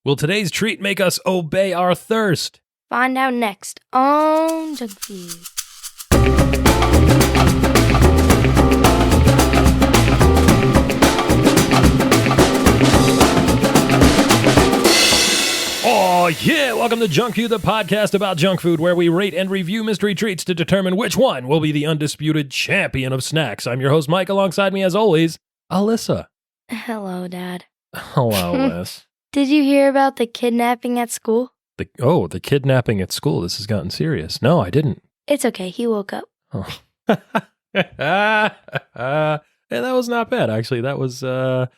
Will today's treat make us obey our thirst? Find out next on Junk Feud. Oh yeah, welcome to Junk Feud, the podcast about junk food, where we rate and review mystery treats to determine which one will be the undisputed champion of snacks. I'm your host, Mike. Alongside me, as always, Alyssa. Hello, Dad. Hello, Liz. Did you hear about the kidnapping at school? The kidnapping at school. This has gotten serious. No, I didn't. It's okay. He woke up. Oh. Yeah, that was not bad, actually. That was a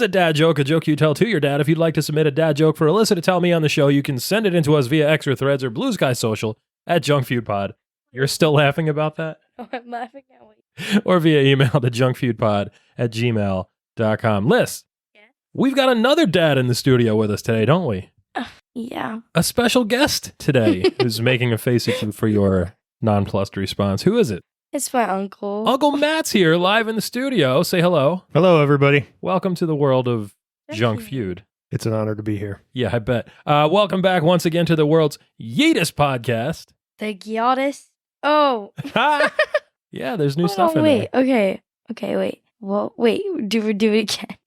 dad joke, a joke you tell to your dad. If you'd like to submit a dad joke for Alyssa to tell me on the show, you can send it into us via Extra Threads or Blue Sky Social at Junk Feud Pod. You're still laughing about that? Oh, I'm laughing at you. Or via email to junkfeudpod@gmail.com. Liz, yeah? We've got another dad in the studio with us today, don't we? Yeah. A special guest today who's making a face at you for your nonplussed response. Who is it? It's my uncle. Uncle Matt's here live in the studio. Say hello. Hello, everybody. Welcome to the world of Junk Feud. It's an honor to be here. Yeah, I bet. Welcome back once again to the world's yeetest podcast. The Gyatis. Oh. Yeah, there's new stuff in there. Okay, wait. Well, wait. Do it again.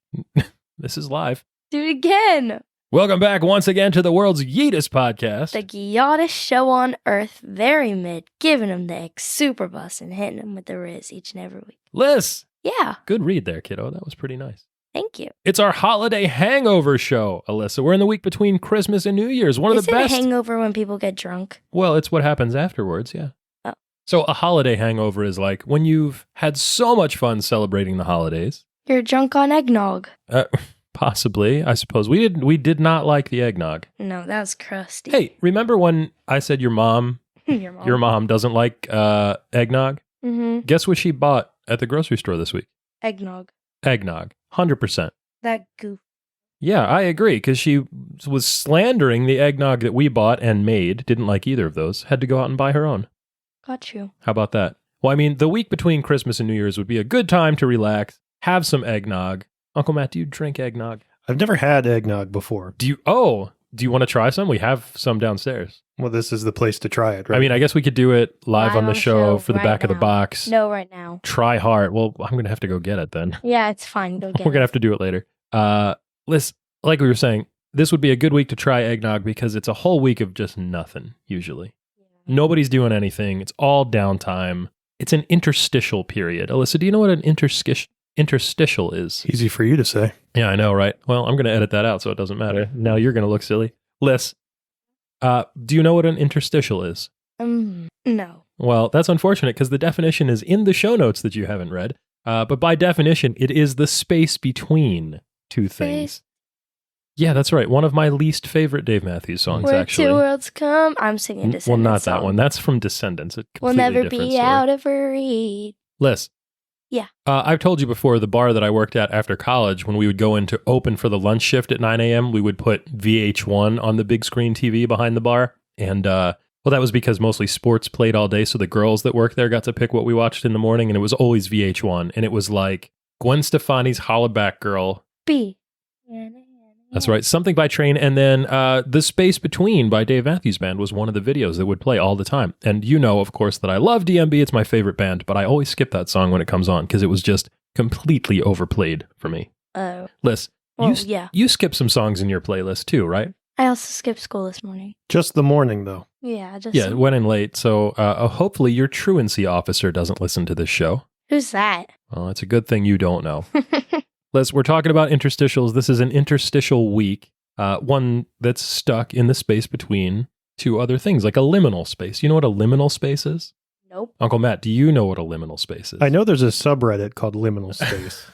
This is live. Do it again. Welcome back once again to the world's yeetest podcast. The Gyatis show on Earth, very mid, giving them the super bus and hitting them with the Riz each and every week. Liz. Yeah. Good read there, kiddo. That was pretty nice. Thank you. It's our holiday hangover show, Alyssa. We're in the week between Christmas and New Year's. One of the best. Is it a hangover when people get drunk? Well, it's what happens afterwards, yeah. Oh. So a holiday hangover is like when you've had so much fun celebrating the holidays. You're drunk on eggnog. Possibly, I suppose. We did not like the eggnog. No, that was crusty. Hey, remember when I said your mom your mom doesn't like eggnog? Mm-hmm. Guess what she bought at the grocery store this week? Eggnog. 100%. That goof. Yeah, I agree, because she was slandering the eggnog that we bought and made. Didn't like either of those. Had to go out and buy her own. Got you. How about that? Well, I mean, the week between Christmas and New Year's would be a good time to relax, have some eggnog. Uncle Matt, do you drink eggnog? I've never had eggnog before. Do you want to try some? We have some downstairs. Well, this is the place to try it, right? I mean, I guess we could do it live on the show for the right back of the now. box. No, right now. Try hard. Well, I'm going to have to go get it then. Yeah, it's fine. Go get We're going to it. have to do it later. Liz, like we were saying, this would be a good week to try eggnog because it's a whole week of just nothing, usually. Yeah. Nobody's doing anything. It's all downtime. It's an interstitial period. Alyssa, do you know what an interstitial is? Easy for you to say. Yeah, I know, right? Well, I'm going to edit that out so it doesn't matter. Now you're going to look silly. Liz, do you know what an interstitial is? No. Well, that's unfortunate because the definition is in the show notes that you haven't read. But by definition, it is the space between two things. Yeah, that's right. One of my least favorite Dave Matthews songs, Where actually. two worlds come. I'm singing Descendants. Well, not song. that one. That's from Descendants. We'll never be out of reach. Liz. Yeah. I've told you before, the bar that I worked at after college, when we would go in to open for the lunch shift at 9 a.m., we would put VH1 on the big screen TV behind the bar. And, well, that was because mostly sports played all day, so the girls that worked there got to pick what we watched in the morning, and it was always VH1. And it was like Gwen Stefani's Hollaback Girl. B. That's right. Something by Train. And then The Space Between by Dave Matthews Band was one of the videos that would play all the time. And you know, of course, that I love DMB. It's my favorite band, but I always skip that song when it comes on because it was just completely overplayed for me. Oh. Liz, you skip some songs in your playlist too, right? I also skipped school this morning. Just the morning, though. Yeah, it went in late. So hopefully your truancy officer doesn't listen to this show. Who's that? Well, it's a good thing you don't know. Liz, we're talking about interstitials. This is an interstitial week, one that's stuck in the space between two other things, like a liminal space. You know what a liminal space is? Nope. Uncle Matt, do you know what a liminal space is? I know there's a subreddit called Liminal Space.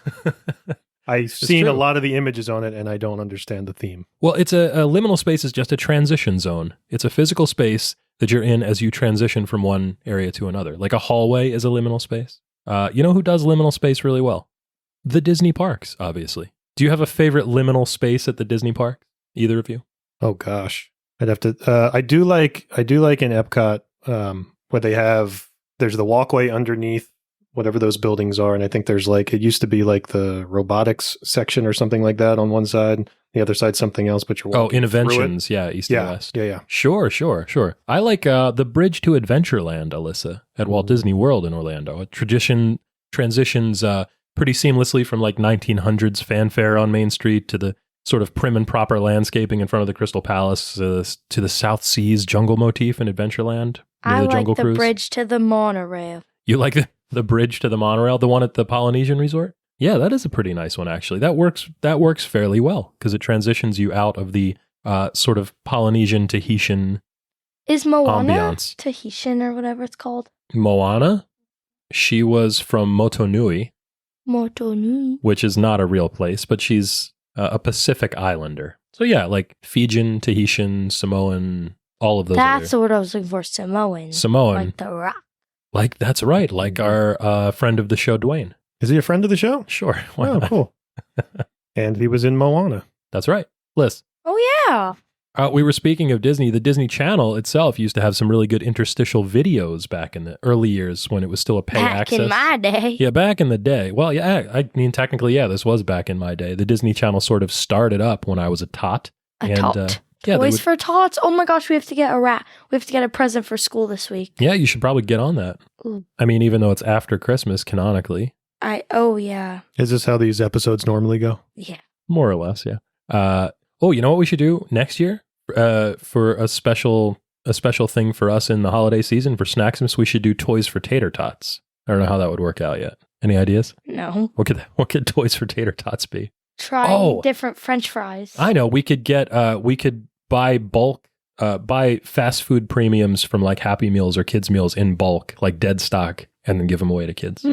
I've seen a lot of the images on it, and I don't understand the theme. Well, it's a liminal space is just a transition zone. It's a physical space that you're in as you transition from one area to another. Like a hallway is a liminal space. You know who does liminal space really well? The Disney parks, obviously. Do you have a favorite liminal space at the Disney park? Either of you? Oh gosh, I'd have to. I do like in Epcot where there's the walkway underneath whatever those buildings are. And I think there's like, it used to be like the robotics section or something like that on one side. The other side, something else, but you're walking Interventions. through it. Yeah, east and west. Yeah. Sure. I like the Bridge to Adventureland, Alyssa, at Walt Disney World in Orlando. A tradition transitions pretty seamlessly from like 1900s fanfare on Main Street to the sort of prim and proper landscaping in front of the Crystal Palace to the South Seas jungle motif in Adventureland. I like Jungle the Cruise. bridge to the monorail. You like the bridge to the monorail, the one at the Polynesian Resort? Yeah, that is a pretty nice one, actually. That works fairly well because it transitions you out of the sort of Polynesian Tahitian Is Moana ambiance. Tahitian or whatever it's called? Moana, she was from Motonui, Motonui. which is not a real place, but she's a Pacific islander. So yeah, like Fijian, Tahitian, Samoan, all of those. That's what I was looking for, Samoan. Like the rock. Like, that's right. Like our friend of the show, Dwayne. Is he a friend of the show? Sure. Why Oh, not? cool. And he was in Moana. That's right. Liz. Oh, yeah. We were speaking of Disney. The Disney Channel itself used to have some really good interstitial videos back in the early years when it was still a pay access. Back in my day. Yeah, back in the day. Well, yeah, I mean, technically, yeah, this was back in my day. The Disney Channel sort of started up when I was a tot. A tot. Yeah, Toys for Tots. Oh my gosh, we have to get we have to get a present for school this week. Yeah, you should probably get on that. Ooh. I mean, even though it's after Christmas, canonically. Oh, yeah. Is this how these episodes normally go? Yeah. More or less, yeah. You know what we should do next year? For a special thing for us in the holiday season for Snacksmas, we should do Toys for Tater Tots. I don't know how that would work out yet. Any ideas? No. What could Toys for Tater Tots be? Try different French fries. I know. We could buy bulk, buy fast food premiums from like Happy Meals or Kids Meals in bulk, like dead stock, and then give them away to kids.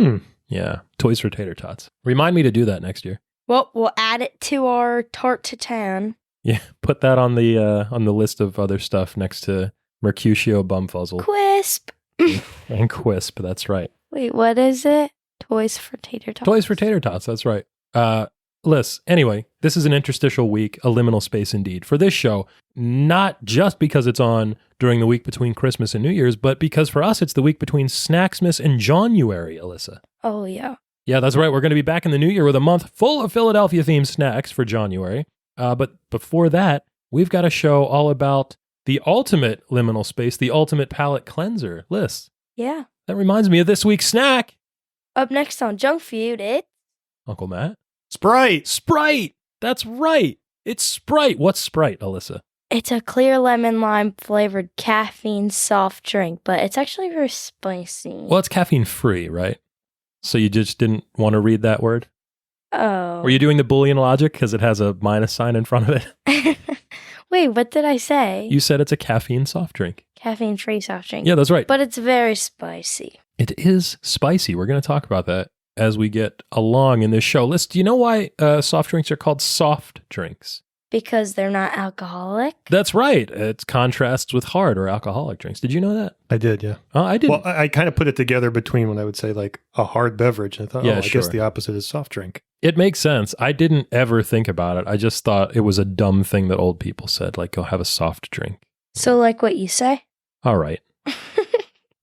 Yeah. Toys for Tater Tots. Remind me to do that next year. Well, we'll add it to our tart to town. Yeah. Put that on the list of other stuff next to Mercutio Bumfuzzle. Quisp. And Quisp. That's right. Wait, what is it? Toys for Tater Tots. Toys for Tater Tots. That's right. Liz, anyway, this is an interstitial week, a liminal space indeed, for this show, not just because it's on during the week between Christmas and New Year's, but because for us, it's the week between Snacksmas and January, Alyssa. Oh, yeah. Yeah, that's right. We're going to be back in the new year with a month full of Philadelphia-themed snacks for January. But before that, we've got a show all about the ultimate liminal space, the ultimate palate cleanser. Liz. Yeah. That reminds me of this week's snack. Up next on Junk Feud, it's Uncle Matt. Sprite. That's right. It's Sprite. What's Sprite, Alyssa? It's a clear lemon lime flavored caffeine soft drink, but it's actually very spicy. Well, it's caffeine free, right? So you just didn't want to read that word? Oh. Were you doing the Boolean logic because it has a minus sign in front of it? Wait, what did I say? You said it's a caffeine soft drink. Caffeine free soft drink. Yeah, that's right. But it's very spicy. It is spicy. We're going to talk about that as we get along in this show. Liz, do you know why soft drinks are called soft drinks? Because they're not alcoholic? That's right. It contrasts with hard or alcoholic drinks. Did you know that? I did, yeah. Oh, I didn't. Well, I kind of put it together between when I would say like a hard beverage. I thought, Yeah, I sure. guess the opposite is soft drink. It makes sense. I didn't ever think about it. I just thought it was a dumb thing that old people said, like, go have a soft drink. So like what you say? All right.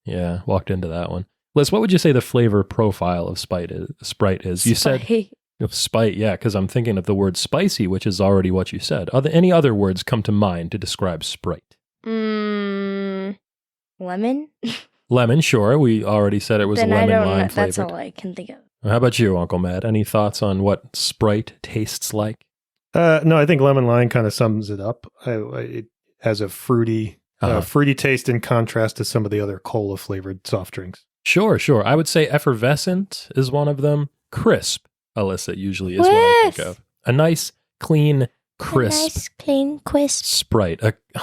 Yeah, walked into that one. Liz, what would you say the flavor profile of Sprite is? You said Spite, yeah, because I'm thinking of the word spicy, which is already what you said. Any other words come to mind to describe Sprite? Lemon? Lemon, sure. We already said it was Then lemon lime That's flavored. all I can think of. How about you, Uncle Matt? Any thoughts on what Sprite tastes like? No, I think lemon lime kind of sums it up. It has a fruity taste in contrast to some of the other cola flavored soft drinks. Sure. I would say effervescent is one of them. Crisp, Alyssa, usually is what I think of. A nice, clean, crisp. A nice, clean, crisp. Sprite.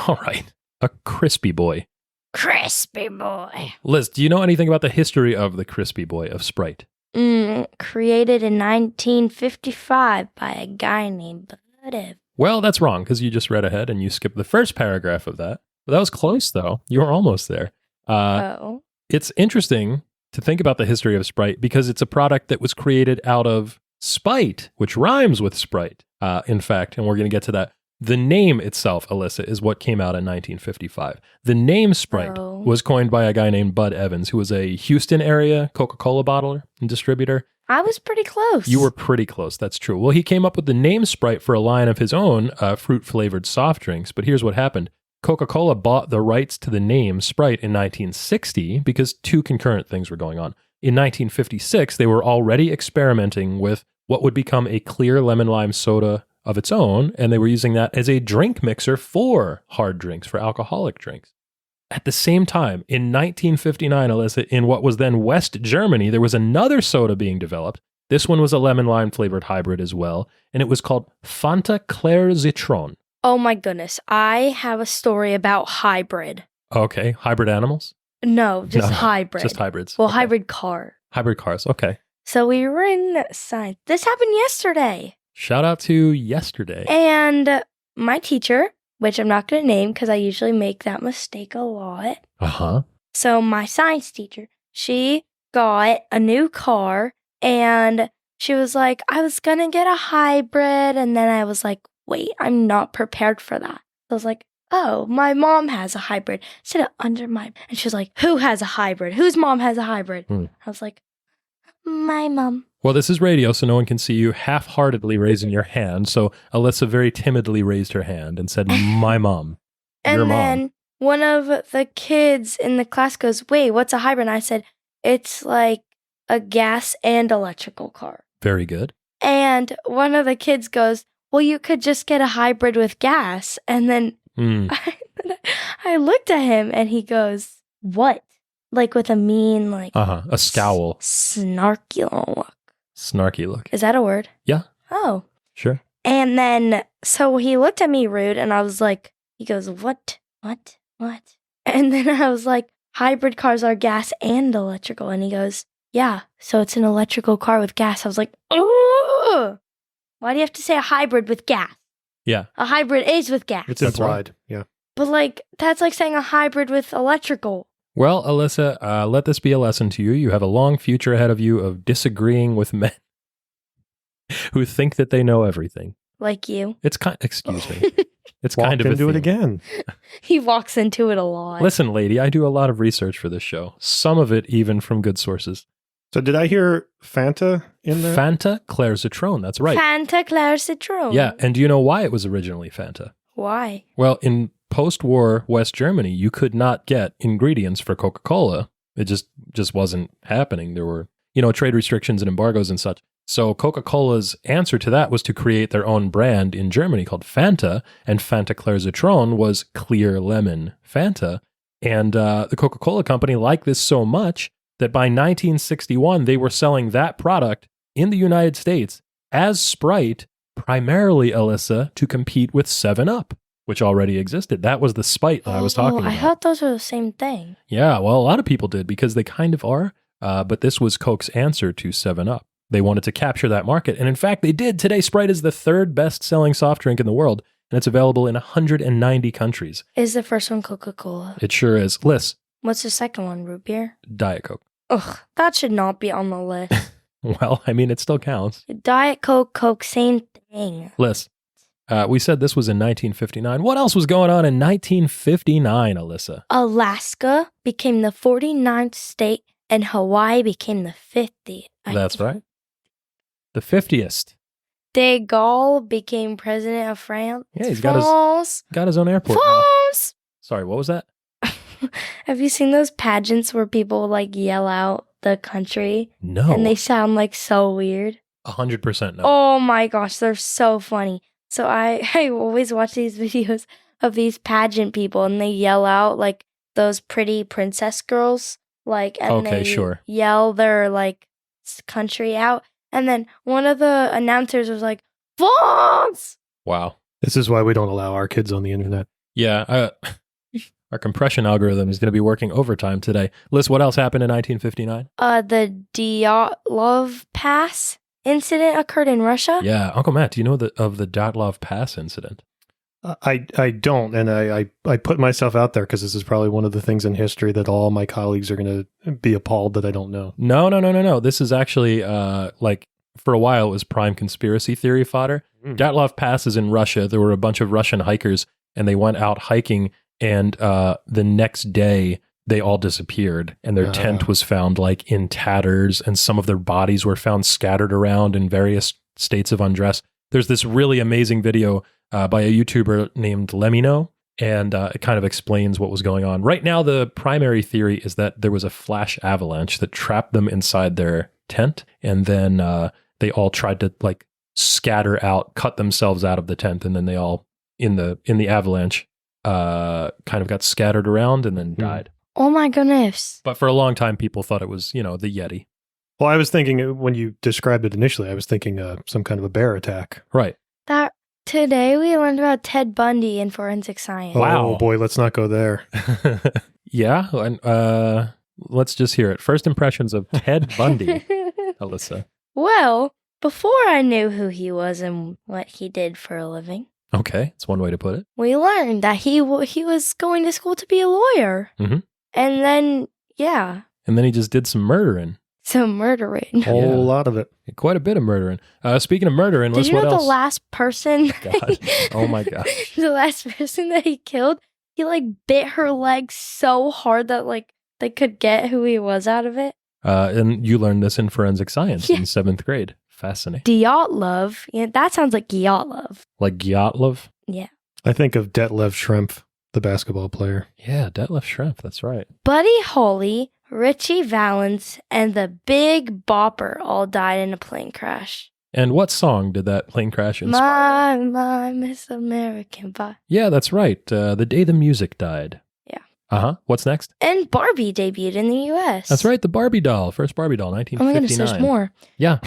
All right. A crispy boy. Crispy boy. Liz, do you know anything about the history of the crispy boy of Sprite? Created in 1955 by a guy named Bud. Well, that's wrong because you just read ahead and you skipped the first paragraph of that. But that was close, though. You were almost there. It's interesting to think about the history of Sprite because it's a product that was created out of spite, which rhymes with Sprite, in fact, and we're going to get to that. The name itself, Alyssa, is what came out in 1955. The name Sprite was coined by a guy named Bud Evans, who was a Houston area Coca-Cola bottler and distributor. I was pretty close. You were pretty close. That's true. Well, he came up with the name Sprite for a line of his own fruit-flavored soft drinks. But here's what happened. Coca-Cola bought the rights to the name Sprite in 1960 because two concurrent things were going on. In 1956, they were already experimenting with what would become a clear lemon lime soda of its own, and they were using that as a drink mixer for hard drinks, for alcoholic drinks. At the same time, in 1959, Alyssa, in what was then West Germany, there was another soda being developed. This one was a lemon lime flavored hybrid as well, and it was called Fanta Claire Citron. Oh my goodness, I have a story about hybrid. Okay, hybrid animals? No, just hybrid. Just hybrids. Well, okay. hybrid car. Hybrid cars, okay. So we were in science. This happened yesterday. Shout out to yesterday. And my teacher, which I'm not going to name because I usually make that mistake a lot. Uh-huh. So my science teacher, she got a new car and she was like, I was going to get a hybrid. And then I was like, wait, I'm not prepared for that. So I was like, oh, my mom has a hybrid. Sit it under my... And she was like, who has a hybrid? Whose mom has a hybrid? I was like, my mom. Well, this is radio, so no one can see you half-heartedly raising your hand. So Alyssa very timidly raised her hand and said, my mom. Your And mom. then one of the kids in the class goes, wait, what's a hybrid? And I said, it's like a gas and electrical car. Very good. And one of the kids goes, well, you could just get a hybrid with gas. And then I looked at him and he goes, what? Like with a mean, like... A scowl. Snarky look. Snarky look. Is that a word? Yeah. Oh. Sure. And then, so he looked at me rude and I was like, he goes, what? And then I was like, hybrid cars are gas and electrical. And he goes, yeah, so it's an electrical car with gas. I was like, oh, why do you have to say a hybrid with gas? Yeah. A hybrid is with gas. It's implied, yeah. But like, that's like saying a hybrid with electrical. Well, Alyssa, let this be a lesson to you. You have a long future ahead of you of disagreeing with men who think that they know everything. Like you. It's excuse me. It's Walked kind of into a it theme. again. He walks into it a lot. Listen, lady, I do a lot of research for this show. Some of it even from good sources. So did I hear Fanta in there? Fanta Claire Citron, that's right. Fanta Claire Citron. Yeah, and do you know why it was originally Fanta? Why? Well, in post-war West Germany, you could not get ingredients for Coca-Cola. It just wasn't happening. There were, trade restrictions and embargoes and such. So Coca-Cola's answer to that was to create their own brand in Germany called Fanta, and Fanta Claire Citron was clear lemon Fanta. And the Coca-Cola company liked this so much that by 1961, they were selling that product in the United States as Sprite, primarily, Alyssa, to compete with 7-Up, which already existed. That was the Spite that I was talking about. I thought those were the same thing. Yeah, well, a lot of people did because they kind of are, but this was Coke's answer to 7-Up. They wanted to capture that market, and in fact, they did. Today, Sprite is the third best-selling soft drink in the world, and it's available in 190 countries. Is the first one Coca-Cola? It sure is. Liz. What's the second one, root beer? Diet Coke. Ugh, that should not be on the list. Well, I mean, it still counts. Diet Coke, Coke, same thing. Liz, we said this was in 1959. What else was going on in 1959, Alyssa? Alaska became the 49th state, and Hawaii became the 50th. That's right. The 50th. De Gaulle became president of France. Yeah, he's got his own airport now. France! Sorry, what was that? Have you seen those pageants where people like yell out the country? No. And they sound like so weird? 100% no. Oh my gosh, they're so funny. So I always watch these videos of these pageant people and they yell out like those pretty princess girls. And they yell their like country out. And then one of the announcers was like, France! Wow. This is why we don't allow our kids on the internet. Yeah, our compression algorithm is going to be working overtime today. Liz, what else happened in 1959? The Dyatlov Pass incident occurred in Russia. Yeah, Uncle Matt, do you know of the Dyatlov Pass incident? I don't, and I put myself out there because this is probably one of the things in history that all my colleagues are going to be appalled that I don't know. No. This is actually, for a while, it was prime conspiracy theory fodder. Dyatlov Pass is in Russia. There were a bunch of Russian hikers, and they went out hiking, and the next day they all disappeared, and their tent was found like in tatters, and some of their bodies were found scattered around in various states of undress. There's this really amazing video by a YouTuber named Lymon, and it kind of explains what was going on. Right now, the primary theory is that there was a flash avalanche that trapped them inside their tent, and then they all tried to like scatter out, cut themselves out of the tent, and then they all in the avalanche kind of got scattered around and then died. Oh my goodness. But for a long time, people thought it was, the Yeti. Well, I was thinking when you described it initially, I was thinking some kind of a bear attack. Right. Today we learned about Ted Bundy in forensic science. Wow. Oh boy, let's not go there. Yeah. And, let's just hear it. First impressions of Ted Bundy, Alyssa. Well, before I knew who he was and what he did for a living, Okay. That's one way to put it. we learned that he was going to school to be a lawyer. Mhm. And then, yeah, And then he just did some murdering. some murdering. Whole lot of it. Quite a bit of murdering. Speaking of murdering, Did you know what the else? last person? God. Oh my gosh. The last person that he killed, he like bit her leg so hard that like they could get who he was out of it. And you learned this in forensic science Yeah. in 7th grade. Fascinating. Dyatlov. Yeah, that sounds like Dyatlov. Like Gyatlov? Yeah. I think of Detlef Schrempf, the basketball player. Yeah, Detlef Schrempf. That's right. Buddy Holly, Richie Valens, and the Big Bopper all died in a plane crash. And what song did that plane crash inspire? My Miss American Pie. Yeah, that's right. The day the music died. Yeah. Uh-huh. What's next? And Barbie debuted in the U.S. That's right. The Barbie doll. First Barbie doll, Oh 1959. my goodness, there's more. Yeah.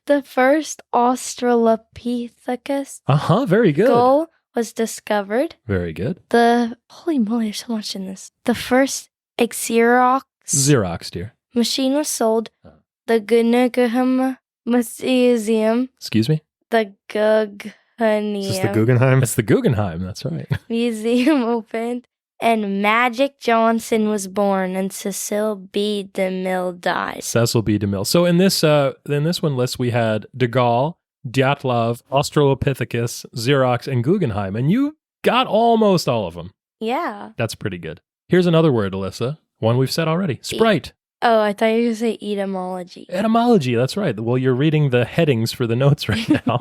The first Australopithecus Uh-huh. Very good. skull was discovered. Very good. Holy moly, there's so much in this. The first Xerox Xerox, dear. machine was sold. The Guggenheim Museum. Excuse me? The Guggenheim Is this the Guggenheim? It's the Guggenheim. That's right. Museum opened. And Magic Johnson was born, and Cecil B. DeMille died. Cecil B. DeMille. So in this one list, we had De Gaulle, Dyatlov, Australopithecus, Xerox, and Guggenheim. And you got almost all of them. Yeah. That's pretty good. Here's another word, Alyssa. One we've said already. Sprite. Oh, I thought you were going to say etymology. Etymology. That's right. Well, you're reading the headings for the notes right now.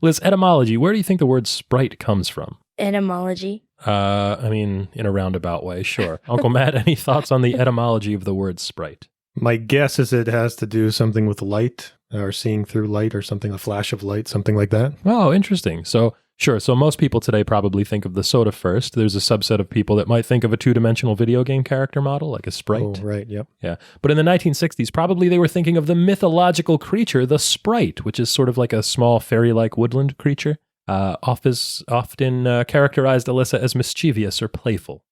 Liz, etymology. Where do you think the word Sprite comes from? Etymology. I mean, in a roundabout way, sure. Uncle Matt, any thoughts on the etymology of the word Sprite? My guess is it has to do something with light or seeing through light or something, a flash of light, something like that. Oh, interesting. So, sure. So most people today probably think of the soda first. There's a subset of people that might think of a two-dimensional video game character model, like a Sprite. Oh, right. Yep. Yeah. But in the 1960s, probably they were thinking of the mythological creature, the Sprite, which is sort of like a small fairy-like woodland creature. Often characterized, Alyssa, as mischievous or playful.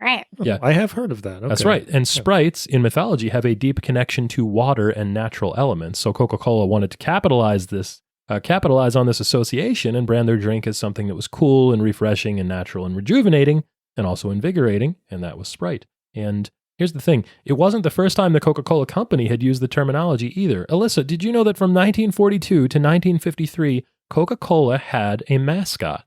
Right. Yeah. I have heard of that. Okay. That's right. And sprites in mythology have a deep connection to water and natural elements. So Coca-Cola wanted to capitalize on this association and brand their drink as something that was cool and refreshing and natural and rejuvenating and also invigorating, and that was Sprite. And here's the thing. It wasn't the first time the Coca-Cola company had used the terminology either. Alyssa, did you know that from 1942 to 1953, Coca-Cola had a mascot?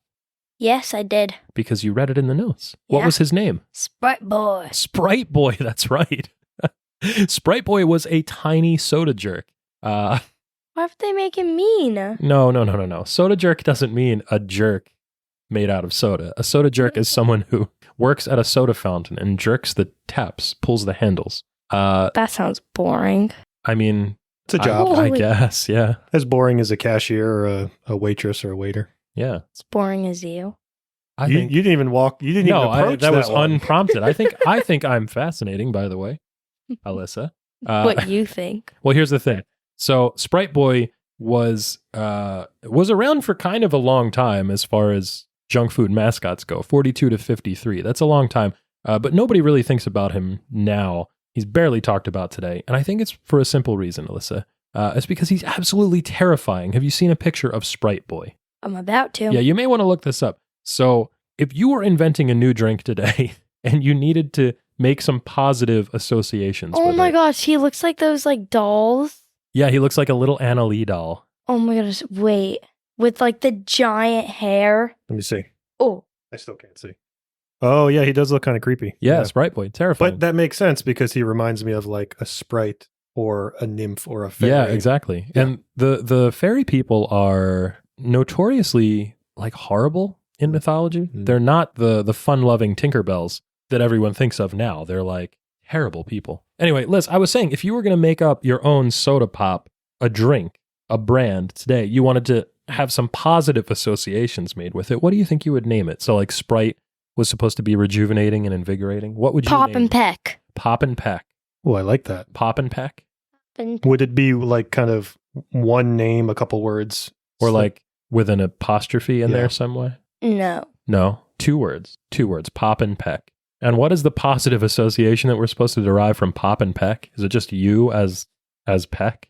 Yes, I did. Because you read it in the notes. What Yeah. was his name? Sprite Boy. Sprite Boy, that's right. Sprite Boy was a tiny soda jerk. Why would they make him mean? No. Soda jerk doesn't mean a jerk made out of soda. A soda jerk is someone who works at a soda fountain and jerks the taps, pulls the handles. That sounds boring. I mean, It's a job. I Holy- guess, yeah. As boring as a cashier or a waitress or a waiter. Yeah. It's boring as you. I You think didn't even walk. You didn't even approach that was one. unprompted. I think I'm fascinating, by the way, Alyssa. What you think? Well, here's the thing. So Sprite Boy was around for kind of a long time as far as junk food mascots go, 42 to 53. That's a long time. But nobody really thinks about him now. He's barely talked about today. And I think it's for a simple reason, Alyssa. It's because he's absolutely terrifying. Have you seen a picture of Sprite Boy? I'm about to. Yeah, you may want to look this up. So if you were inventing a new drink today and you needed to make some positive associations Oh with my it. gosh, he looks like those like dolls. Yeah, he looks like a little Anna Lee doll. Oh my gosh, wait. with like the giant hair. Let me see. Oh, I still can't see. Oh, yeah, he does look kind of creepy. Yeah, Sprite Boy, terrifying. But that makes sense because he reminds me of like a sprite or a nymph or a fairy. Yeah, exactly. Yeah. And the fairy people are notoriously like horrible in mythology. Mm. They're not the fun-loving Tinkerbells that everyone thinks of now. They're like terrible people. Anyway, Liz, I was saying, if you were going to make up your own soda pop, a drink, a brand today, you wanted to have some positive associations made with it, what do you think you would name it? So like Sprite was supposed to be rejuvenating and invigorating. What would you Pop name and it? Peck. Pop and Peck. Oh, I like that. Pop and Peck? Would it be like kind of one name, a couple words? Or like with an apostrophe in there some way? No. No, 2 words. 2 words, Pop and Peck. And what is the positive association that we're supposed to derive from Pop and Peck? Is it just you as Peck?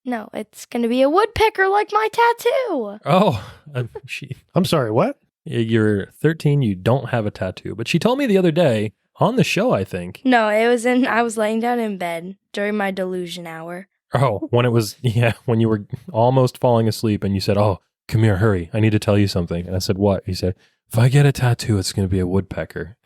No, it's going to be a woodpecker like my tattoo. Oh, I'm sorry, what? you're 13, you don't have a tattoo. But she told me the other day, on the show, I think. No, I was laying down in bed during my delusion hour. Oh, when you were almost falling asleep and you said, oh, come here, hurry, I need to tell you something. And I said, what? He said, if I get a tattoo, it's going to be a woodpecker.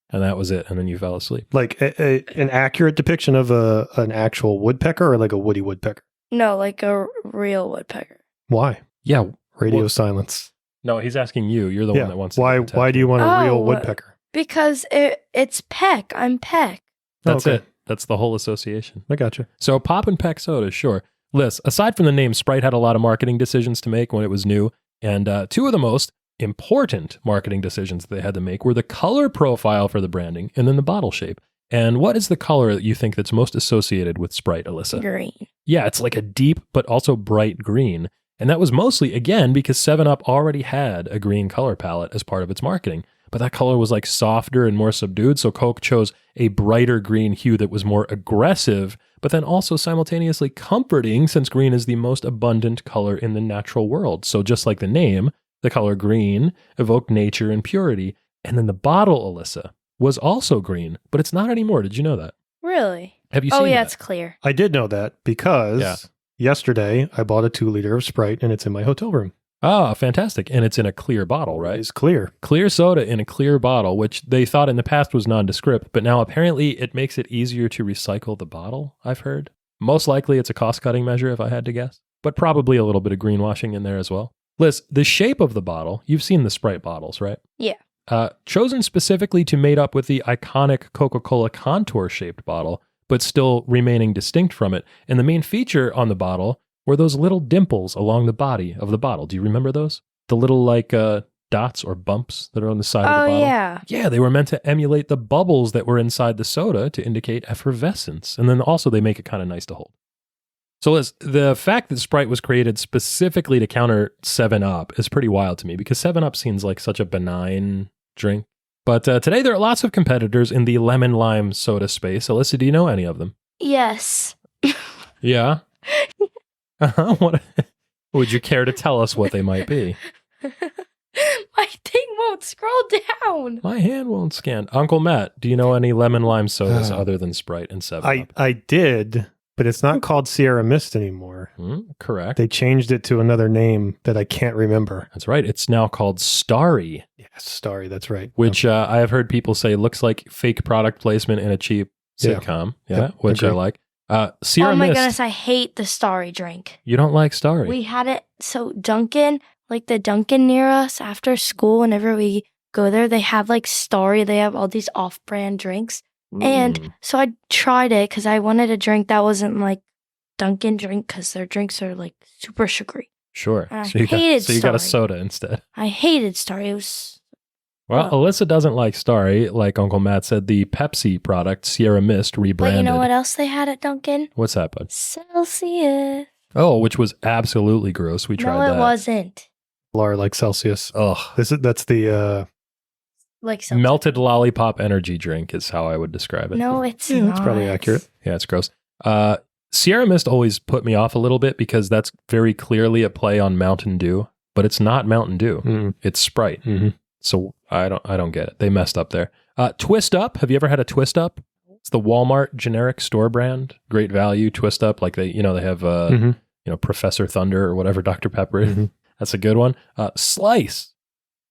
And that was it. And then you fell asleep. Like an accurate depiction of an actual woodpecker or like a woody woodpecker? No, like a real woodpecker. Why? Yeah. Radio silence. No, he's asking you. You're the one that wants to Why? get a tattoo. Why do you want a real Oh, woodpecker? Because it's Peck. I'm Peck. That's Okay. it. That's the whole association. I gotcha. So Pop and Peck soda, sure. Liz, aside from the name, Sprite had a lot of marketing decisions to make when it was new. And 2 of the most important marketing decisions that they had to make were the color profile for the branding and then the bottle shape. And what is the color that you think that's most associated with Sprite, Alyssa? Green. Yeah, it's like a deep but also bright green. And that was mostly, again, because 7-Up already had a green color palette as part of its marketing. But that color was like softer and more subdued, so Coke chose a brighter green hue that was more aggressive, but then also simultaneously comforting, since green is the most abundant color in the natural world. So just like the name, the color green evoked nature and purity. And then the bottle, Alyssa, was also green, but it's not anymore. Did you know that? Really? Have you seen Oh, yeah, that? it's clear. I did know that because yesterday I bought a 2-liter of Sprite and it's in my hotel room. Ah, fantastic. And it's in a clear bottle, right? It's clear. Clear soda in a clear bottle, which they thought in the past was nondescript, but now apparently it makes it easier to recycle the bottle, I've heard. Most likely it's a cost-cutting measure, if I had to guess, but probably a little bit of greenwashing in there as well. Liz, the shape of the bottle, you've seen the Sprite bottles, right? Yeah. Chosen specifically to mate up with the iconic Coca-Cola contour-shaped bottle, but still remaining distinct from it. And the main feature on the bottle were those little dimples along the body of the bottle. Do you remember those? The little like dots or bumps that are on the side of the bottle? Oh, yeah. Yeah, they were meant to emulate the bubbles that were inside the soda to indicate effervescence. And then also they make it kind of nice to hold. So Liz, the fact that Sprite was created specifically to counter 7-Up is pretty wild to me because 7-Up seems like such a benign drink. But today there are lots of competitors in the lemon lime soda space. Alyssa, do you know any of them? Yes. Yeah? What would you care to tell us what they might be? My thing won't scroll down. My hand won't scan. Uncle Matt, do you know any lemon lime sodas other than Sprite and 7-Up? I did, but it's not called Sierra Mist anymore. Correct. They changed it to another name that I can't remember. That's right. It's now called Starry. Yes, Starry, that's right. Which I have heard people say looks like fake product placement in a cheap sitcom. Yeah, which I like. Sierra Oh my Mist. goodness, I hate the Starry drink. You don't like Starry? We had it, so Dunkin', like the Dunkin' near us after school, whenever we go there, they have like Starry. They have all these off-brand drinks. And so I tried it because I wanted a drink that wasn't like Dunkin' drink because their drinks are like super sugary. Sure. I So you got a Starry. soda instead. I hated Starry. It was... Well, Alyssa doesn't like Starry. Like Uncle Matt said, the Pepsi product, Sierra Mist, rebranded. But you know what else they had at Dunkin'? What's that, bud? Celsius. Oh, which was absolutely gross. We tried that. No, it wasn't. Laura like Celsius. Ugh. That's the Like Celsius. Melted lollipop energy drink is how I would describe it. No, it's yeah, not. that's probably accurate. Yeah, it's gross. Sierra Mist always put me off a little bit because that's very clearly a play on Mountain Dew, but it's not Mountain Dew. Mm. It's Sprite. Mm-hmm. So I don't get it. They messed up there. Twist Up. Have you ever had a Twist Up? It's the Walmart generic store brand. Great value. Twist Up. Like they have Professor Thunder or whatever Dr. Pepper is. Mm-hmm. That's a good one. Slice.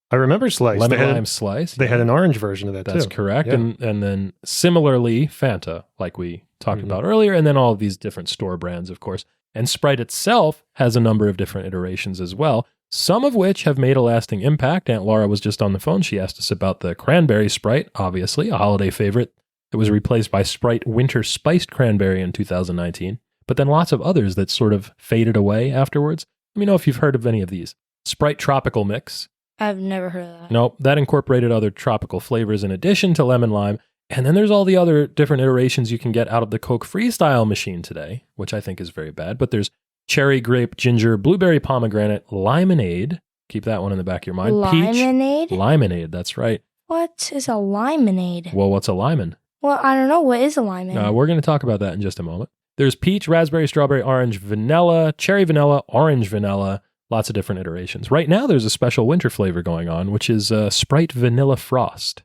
I remember Slice. Lemon lime slice. They had an orange version of that, That's too. correct. Yeah. And then similarly, Fanta, like we talked about earlier, and then all of these different store brands, of course. And Sprite itself has a number of different iterations as well, some of which have made a lasting impact. Aunt Laura was just on the phone. She asked us about the cranberry Sprite, obviously, a holiday favorite. It was replaced by Sprite Winter Spiced Cranberry in 2019. But then lots of others that sort of faded away afterwards. Let me know if you've heard of any of these. Sprite Tropical Mix. I've never heard of that. No, that incorporated other tropical flavors in addition to lemon lime. And then there's all the other different iterations you can get out of the Coke Freestyle machine today, which I think is very bad. But there's cherry, grape, ginger, blueberry, pomegranate, limonade. Keep that one in the back of your mind. Limonade? Peach. Limonade, that's right. What is a limonade? Well, what's a limon? Well, I don't know. What is a limon? We're going to talk about that in just a moment. There's peach, raspberry, strawberry, orange, vanilla, cherry vanilla, orange vanilla. Lots of different iterations. Right now, there's a special winter flavor going on, which is Sprite Vanilla Frost.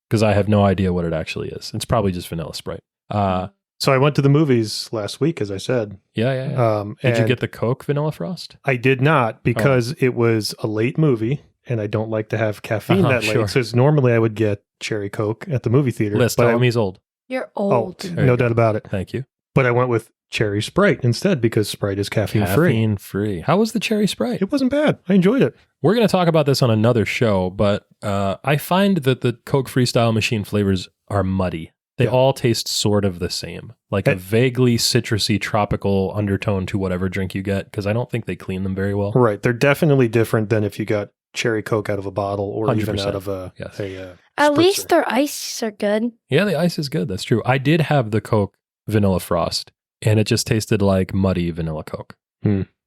Because I have no idea what it actually is. It's probably just vanilla Sprite. So I went to the movies last week, as I said. Yeah. Did you get the Coke Vanilla Frost? I did not, because it was a late movie, and I don't like to have caffeine that late. Sure. So normally I would get cherry Coke at the movie theater. Liz, tell him he's old. You're old. No doubt about it. Thank you. But I went with cherry Sprite instead, because Sprite is caffeine-free. Caffeine-free. How was the cherry Sprite? It wasn't bad. I enjoyed it. We're going to talk about this on another show, but I find that the Coke Freestyle machine flavors are muddy. They all taste sort of the same, like a vaguely citrusy tropical undertone to whatever drink you get, because I don't think they clean them very well. Right. They're definitely different than if you got cherry Coke out of a bottle or even 100%. out of a At spritzer. least their ices are good. Yeah, the ice is good. That's true. I did have the Coke Vanilla Frost, and it just tasted like muddy vanilla Coke.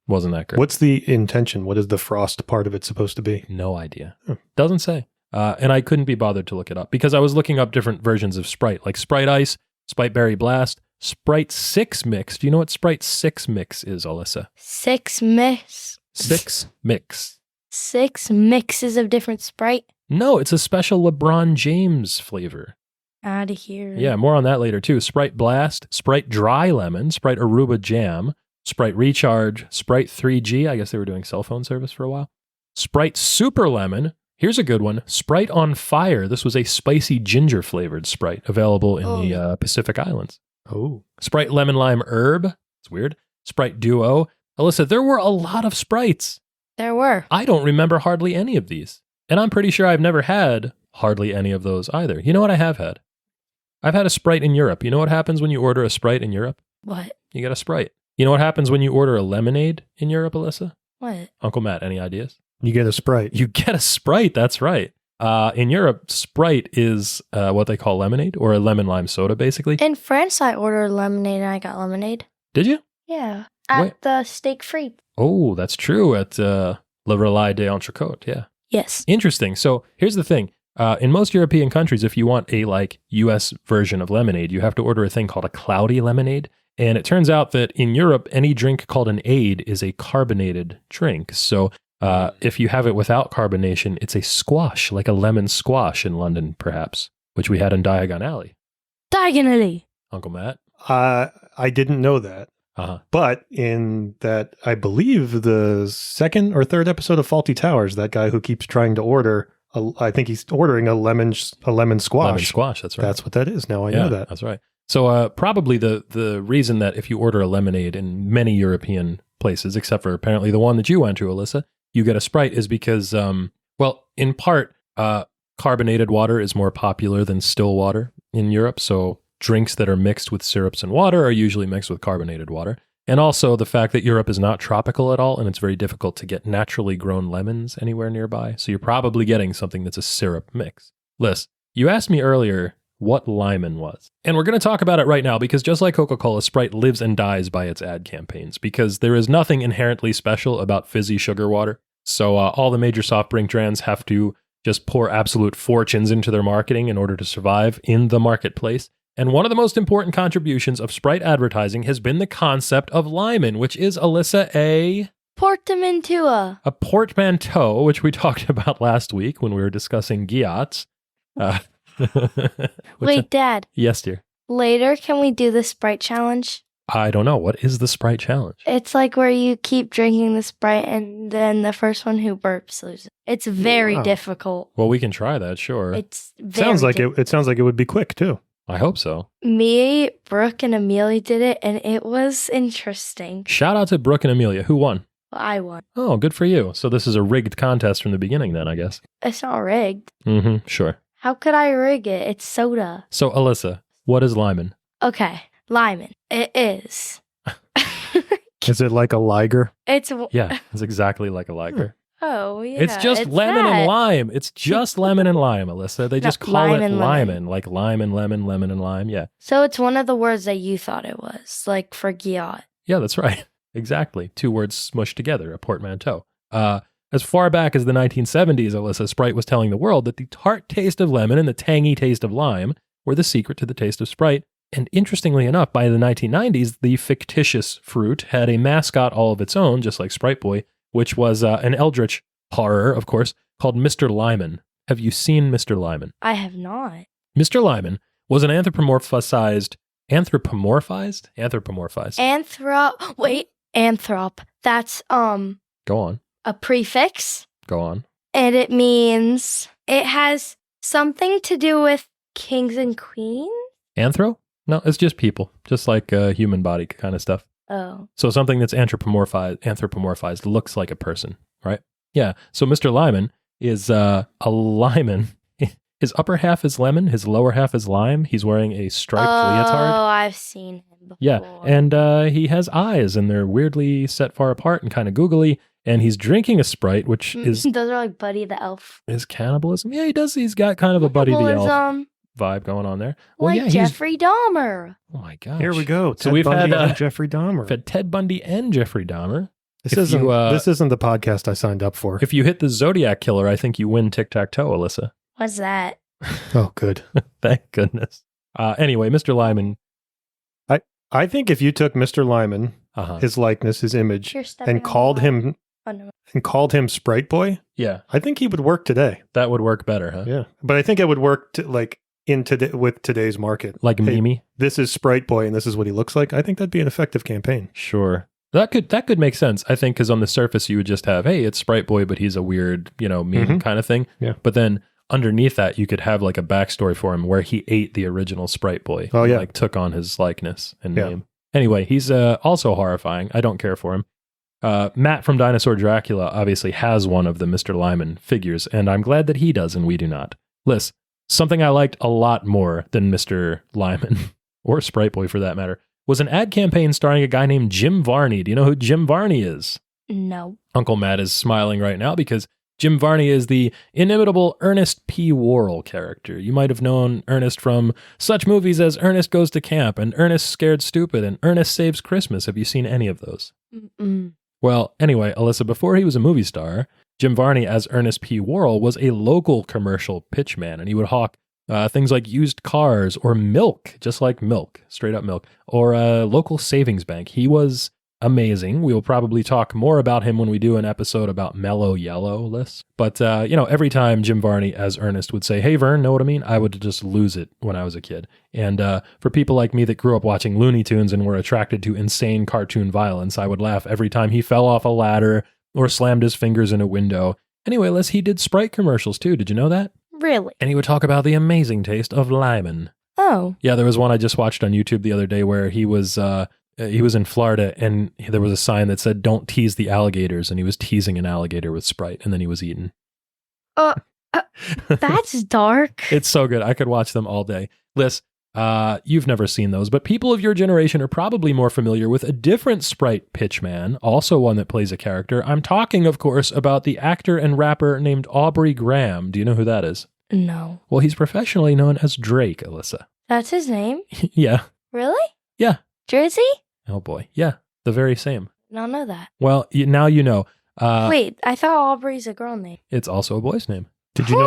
Wasn't that great. What's the intention? What is the frost part of it supposed to be? No idea. Doesn't say. And I couldn't be bothered to look it up because I was looking up different versions of Sprite, like Sprite Ice, Sprite Berry Blast, Sprite 6 Mix. Do you know what Sprite 6 Mix is, Alyssa? 6 mix. 6 Mix. 6 mixes of different Sprite. No, it's a special LeBron James flavor. Out of here. Yeah, more on that later too. Sprite Blast, Sprite Dry Lemon, Sprite Aruba Jam, Sprite Recharge, Sprite 3G. I guess they were doing cell phone service for a while. Sprite Super Lemon. Here's a good one. Sprite on Fire. This was a spicy ginger flavored Sprite available in the Pacific Islands. Oh. Sprite Lemon Lime Herb. It's weird. Sprite Duo. Alyssa, there were a lot of Sprites. There were. I don't remember hardly any of these. And I'm pretty sure I've never had hardly any of those either. You know what I have had? I've had a Sprite in Europe. You know what happens when you order a Sprite in Europe? What? You get a Sprite. You know what happens when you order a lemonade in Europe, Alyssa? What? Uncle Matt, any ideas? You get a Sprite. You get a Sprite, that's right. In Europe, Sprite is what they call lemonade, or a lemon lime soda, basically. In France, I ordered lemonade and I got lemonade. Did you? Yeah. At Wait. the steak free. Oh, that's true. At Le Relais des Entrecôtes, yeah. Yes. Interesting. So here's the thing. In most European countries, if you want a US version of lemonade, you have to order a thing called a cloudy lemonade. And it turns out that in Europe, any drink called an aid is a carbonated drink. So if you have it without carbonation, it's a squash, like a lemon squash in London, perhaps, which we had in Diagon Alley. Diagonally. Uncle Matt? I didn't know that. But in that, I believe the second or third episode of Faulty Towers, that guy who keeps trying to order, I think he's ordering a lemon squash. Lemon squash, that's right. That's what that is. Now I know that. That's right. So probably the reason that if you order a lemonade in many European places, except for apparently the one that you went to, Alyssa, you get a Sprite is because, well, in part, carbonated water is more popular than still water in Europe. So drinks that are mixed with syrups and water are usually mixed with carbonated water. And also the fact that Europe is not tropical at all, and it's very difficult to get naturally grown lemons anywhere nearby. So you're probably getting something that's a syrup mix. Liz, you asked me earlier what Lymon was. And we're going to talk about it right now because just like Coca-Cola, Sprite lives and dies by its ad campaigns because there is nothing inherently special about fizzy sugar water. So all the major soft drink brands have to just pour absolute fortunes into their marketing in order to survive in the marketplace. And one of the most important contributions of Sprite advertising has been the concept of Lymon, which is, Alyssa, a Portmanteau. A portmanteau, which we talked about last week when we were discussing Giots. Wait, Dad. Yes, dear. Later, can we do the Sprite challenge? I don't know. What is the Sprite challenge? It's like where you keep drinking the Sprite and then the first one who burps loses. It's very difficult. Well, we can try that, sure. It's very Sounds like it sounds like it would be quick too. I hope so. Me, Brooke, and Amelia did it, and it was interesting. Shout out to Brooke and Amelia. Who won? I won. Oh, good for you. So this is a rigged contest from the beginning then, I guess. It's not rigged. Mm-hmm, sure. How could I rig it? It's soda. So, Alyssa, what is Lymon? Okay, Lymon. It is. Is it like a liger? Yeah, it's exactly like a liger. Oh, yeah. It's just lemon and lime. It's just lemon and lime, Alyssa. They just call it Lymon, like lime and lemon, lemon and lime. Yeah. So it's one of the words that you thought it was, like forget. Yeah, that's right. Exactly. 2 words smushed together, a portmanteau. As far back as the 1970s, Alyssa, Sprite was telling the world that the tart taste of lemon and the tangy taste of lime were the secret to the taste of Sprite. And interestingly enough, by the 1990s, the fictitious fruit had a mascot all of its own, just like Sprite Boy, which was an eldritch horror, of course, called Mr. Lymon. Have you seen Mr. Lymon? I have not. Mr. Lymon was an anthropomorphized. Anthrop. That's Go on. a prefix. Go on. And it means it has something to do with kings and queens. Anthro? No, it's just people, just like human body kind of stuff. Oh. So something that's anthropomorphized looks like a person, right? Yeah. So Mr. Lymon is a lemon. His upper half is lemon. His lower half is lime. He's wearing a striped leotard. Oh, I've seen him before. Yeah. And he has eyes, and they're weirdly set far apart and kind of googly. And he's drinking a Sprite, which is... Those are like Buddy the Elf. Is cannibalism? Yeah, he does. He's got kind of a Buddy the Elf vibe going on there. Well, like Jeffrey Dahmer. Oh my gosh. Here we go. So we've had Jeffrey Dahmer. We've had Ted Bundy and Jeffrey Dahmer. This isn't the podcast I signed up for. If you hit the Zodiac Killer, I think you win tic-tac-toe, Alyssa. What's that? Oh, good. Thank goodness. Anyway, Mr. Lymon. I think if you took Mr. Lymon, his likeness, his image, and called him Sprite Boy, yeah, I think he would work today. That would work better, huh? Yeah, but I think it would work with today's market. Like Mimi. This is Sprite Boy, and this is what he looks like. I think that'd be an effective campaign. Sure. That could make sense, I think, because on the surface you would just have, hey, it's Sprite Boy, but he's a weird, meme kind of thing. Yeah. But then underneath that, you could have like a backstory for him where he ate the original Sprite Boy. Oh, yeah. Like took on his likeness and name. Anyway, he's also horrifying. I don't care for him. Matt from Dinosaur Dracula obviously has one of the Mr. Lymon figures, and I'm glad that he does and we do not. Liz, something I liked a lot more than Mr. Lymon, or Sprite Boy for that matter, was an ad campaign starring a guy named Jim Varney. Do you know who Jim Varney is? No. Uncle Matt is smiling right now because Jim Varney is the inimitable Ernest P. Worrell character. You might have known Ernest from such movies as Ernest Goes to Camp and Ernest Scared Stupid and Ernest Saves Christmas. Have you seen any of those? Mm-mm. Well, anyway, Alyssa, before he was a movie star, Jim Varney as Ernest P. Worrell was a local commercial pitchman, and he would hawk things like used cars or milk, just like milk, straight up milk, or a local savings bank. He was amazing. We will probably talk more about him when we do an episode about Mellow Yellow lists. But, every time Jim Varney as Ernest would say, hey, Vern, know what I mean? I would just lose it when I was a kid. And for people like me that grew up watching Looney Tunes and were attracted to insane cartoon violence, I would laugh every time he fell off a ladder or slammed his fingers in a window. Anyway, Les, he did Sprite commercials too. Did you know that? Really? And he would talk about the amazing taste of Lymon. Oh. Yeah, there was one I just watched on YouTube the other day where he was in Florida and there was a sign that said, don't tease the alligators. And he was teasing an alligator with Sprite and then he was eaten. That's dark. It's so good. I could watch them all day. Liz, you've never seen those, but people of your generation are probably more familiar with a different Sprite pitchman, also one that plays a character. I'm talking, of course, about the actor and rapper named Aubrey Graham. Do you know who that is? No. Well, he's professionally known as Drake, Alyssa. That's his name? Yeah. Really? Yeah. Jersey? Oh boy. Yeah. The very same. Don't know that. Well, now you know. Wait, I thought Aubrey's a girl name. It's also a boy's name. Did you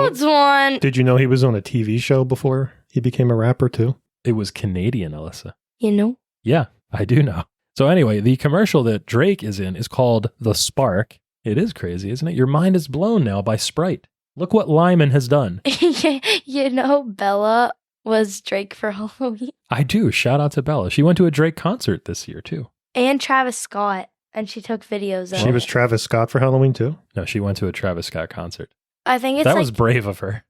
know he was on a TV show before he became a rapper too? It was Canadian, Alyssa. You know? Yeah, I do know. So anyway, the commercial that Drake is in is called The Spark. It is crazy, isn't it? Your mind is blown now by Sprite. Look what Lymon has done. You know, Bella was Drake for Halloween. I do. Shout out to Bella. She went to a Drake concert this year, too. And Travis Scott. And she took videos of She was Travis Scott for Halloween, too? No, she went to a Travis Scott concert. I think it's that was brave of her.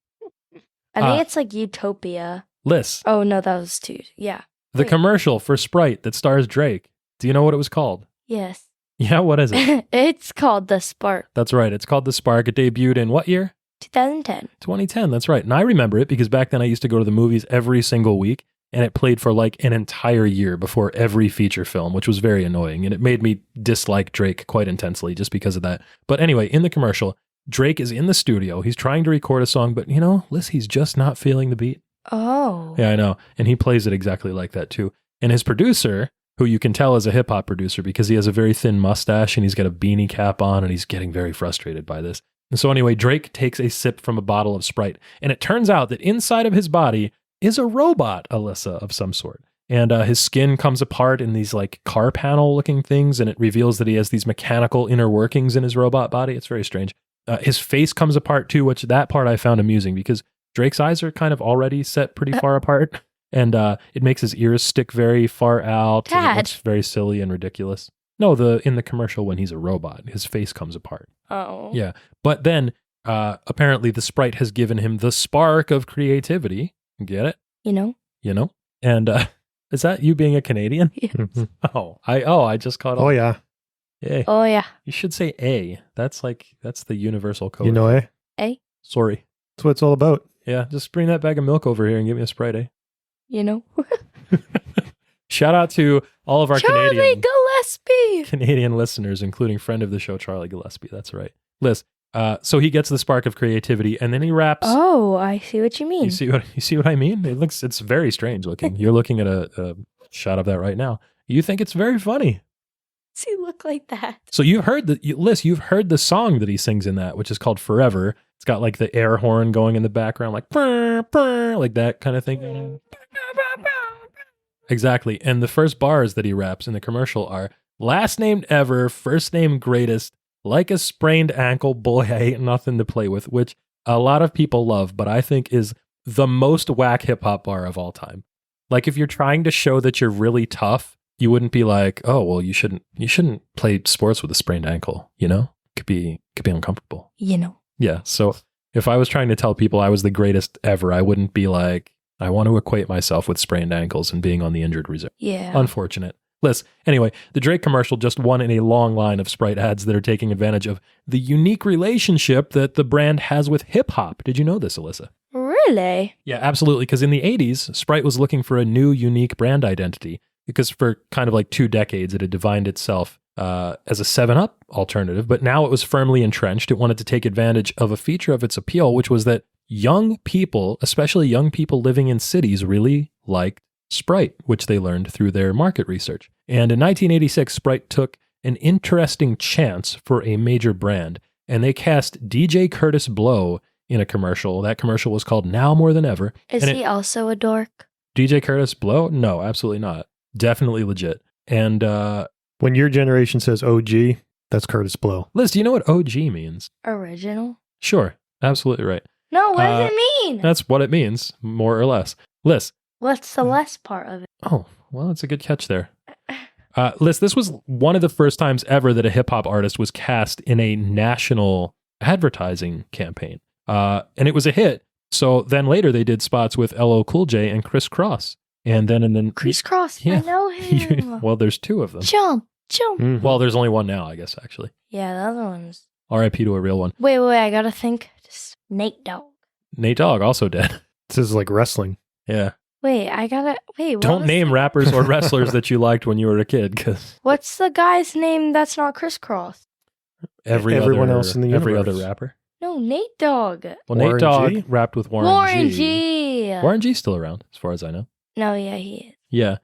I think it's like Utopia. Liz. Oh, no, that was two. Yeah. The commercial for Sprite that stars Drake. Do you know what it was called? Yes. Yeah, what is it? It's called The Spark. That's right. It's called The Spark. It debuted in what year? 2010. 2010, that's right. And I remember it because back then I used to go to the movies every single week, and it played for like an entire year before every feature film, which was very annoying. And it made me dislike Drake quite intensely just because of that. But anyway, in the commercial, Drake is in the studio. He's trying to record a song, but Liz, he's just not feeling the beat. Oh. Yeah, I know. And he plays it exactly like that too. And his producer, who you can tell is a hip hop producer because he has a very thin mustache and he's got a beanie cap on and he's getting very frustrated by this. And so anyway, Drake takes a sip from a bottle of Sprite, and it turns out that inside of his body is a robot, Alyssa, of some sort. And his skin comes apart in these like car panel looking things, and it reveals that he has these mechanical inner workings in his robot body. It's very strange. His face comes apart too, which that part I found amusing because Drake's eyes are kind of already set pretty far apart, and it makes his ears stick very far out. Dad. And it looks very silly and ridiculous. No, in the commercial when he's a robot, his face comes apart. Oh. Yeah. But then apparently the Sprite has given him the spark of creativity. Get it? You know? And is that you being a Canadian? Yes. I just caught on. Oh, yeah. Yeah. Oh, yeah. You should say A. That's the universal code. You know, eh? A? Sorry. That's what it's all about. Yeah. Just bring that bag of milk over here and give me a Sprite, eh? You know? Shout out to all of our Charlie Gillespie! Canadian listeners, including friend of the show, Charlie Gillespie. That's right. Liz, so he gets the spark of creativity and then he raps. Oh, I see what you mean. You see what I mean? It's very strange looking. You're looking at a shot of that right now. You think it's very funny. Does he look like that? So you've heard you've heard the song that he sings in that, which is called Forever. It's got like the air horn going in the background, like brr, brr, like that kind of thing. Exactly. And the first bars that he raps in the commercial are last named ever, first name greatest, like a sprained ankle, boy, I ain't nothing to play with, which a lot of people love, but I think is the most whack hip hop bar of all time. Like if you're trying to show that you're really tough, you wouldn't be like, oh, well, you shouldn't play sports with a sprained ankle, Could be uncomfortable. Yeah. So if I was trying to tell people I was the greatest ever, I wouldn't be like, I want to equate myself with sprained ankles and being on the injured reserve. Yeah. Unfortunate. Liz, anyway, the Drake commercial just won in a long line of Sprite ads that are taking advantage of the unique relationship that the brand has with hip hop. Did you know this, Alyssa? Really? Yeah, absolutely. Because in the 80s, Sprite was looking for a new, unique brand identity because for kind of like 2 decades, it had defined itself as a 7-Up alternative, but now it was firmly entrenched. It wanted to take advantage of a feature of its appeal, which was that young people, especially young people living in cities, really liked Sprite, which they learned through their market research. And in 1986, Sprite took an interesting chance for a major brand, and they cast DJ Curtis Blow in a commercial. That commercial was called Now More Than Ever. Is he also a dork? DJ Curtis Blow? No, absolutely not. Definitely legit. And when your generation says OG, that's Curtis Blow. Liz, do you know what OG means? Original? Sure, absolutely right. No, what does it mean? That's what it means, more or less. Liz. What's the less part of it? Oh, well, that's a good catch there. Liz, this was one of the first times ever that a hip-hop artist was cast in a national advertising campaign. And it was a hit. So then later they did spots with LL Cool J and Criss Cross. And then Criss Cross, yeah. I know him. Well, there's 2 of them. Jump. Mm-hmm. Well, there's only one now, I guess, actually. Yeah, the other one's... R.I.P. to a real one. Wait, I gotta think. Just Nate Dogg. Nate Dogg, also dead. This is like wrestling. Yeah. Wait, Don't name rappers or wrestlers that you liked when you were a kid, because what's the guy's name that's not Criss Cross? Everyone else in the every universe. other rapper. No, Nate Dogg. Well, Warren Nate Dogg G? rapped with Warren G. Warren G's still around, as far as I know. No, yeah, he is. Yeah.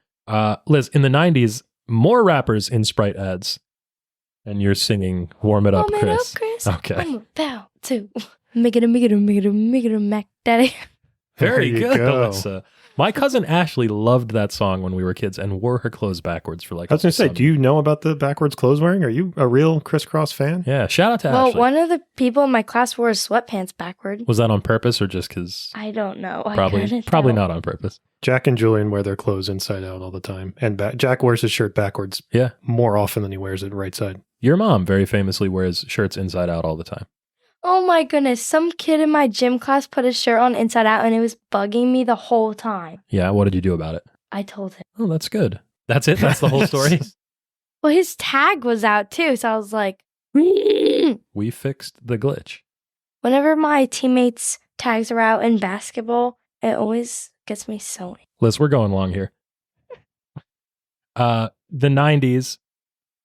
Liz, in the 90s, more rappers in Sprite ads. And you're singing Warm It Up, Chris. Chris. Okay. I'm about to make it a Mac Daddy. Very There you good, go. Alyssa. My cousin Ashley loved that song when we were kids and wore her clothes backwards for like. I was going to say, do you know about the backwards clothes wearing? Are you a real crisscross fan? Yeah, shout out to Well, Ashley. one of the people in my class wore his sweatpants backward. Was that on purpose or just because? I don't know. Probably not on purpose. Jack and Julian wear their clothes inside out all the time. And Jack wears his shirt backwards Yeah. more often than he wears it right side. Your mom very famously wears shirts inside out all the time. Oh my goodness. Some kid in my gym class put his shirt on inside out and it was bugging me the whole time. Yeah, what did you do about it? I told him. Oh, that's good. That's it? That's the whole story? Well, his tag was out too. So I was like, We fixed the glitch. whenever my teammates' tags are out in basketball, it always gets me so angry. Liz, we're going long here. The 90s.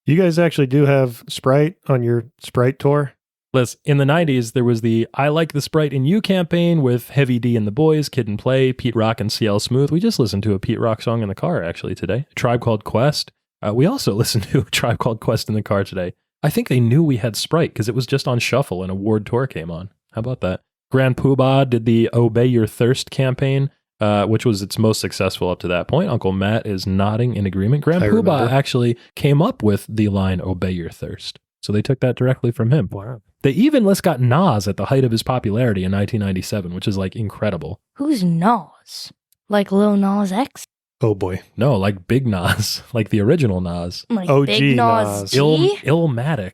You guys actually do have Sprite on your Sprite tour? Liz, in the 90s, there was the I Like the Sprite in You campaign with Heavy D and the Boys, Kid and Play, Pete Rock, and CL Smooth. We just listened to a Pete Rock song in the car, actually, today. A Tribe Called Quest. We also listened to a Tribe Called Quest in the car today. I think they knew we had Sprite because it was just on shuffle and a Ward tour came on. How about that? Grand Poobah did the Obey Your Thirst campaign, which was its most successful up to that point. Uncle Matt is nodding in agreement. Grand I Poobah remember. actually came up with the line Obey Your Thirst. So they took that directly from him. Wow. They even got Nas at the height of his popularity in 1997, which is like incredible. Who's Nas? Like Lil Nas X? Oh boy. No, like Big Nas, like the original Nas. Like OG Big Nas Nas. G? Illmatic.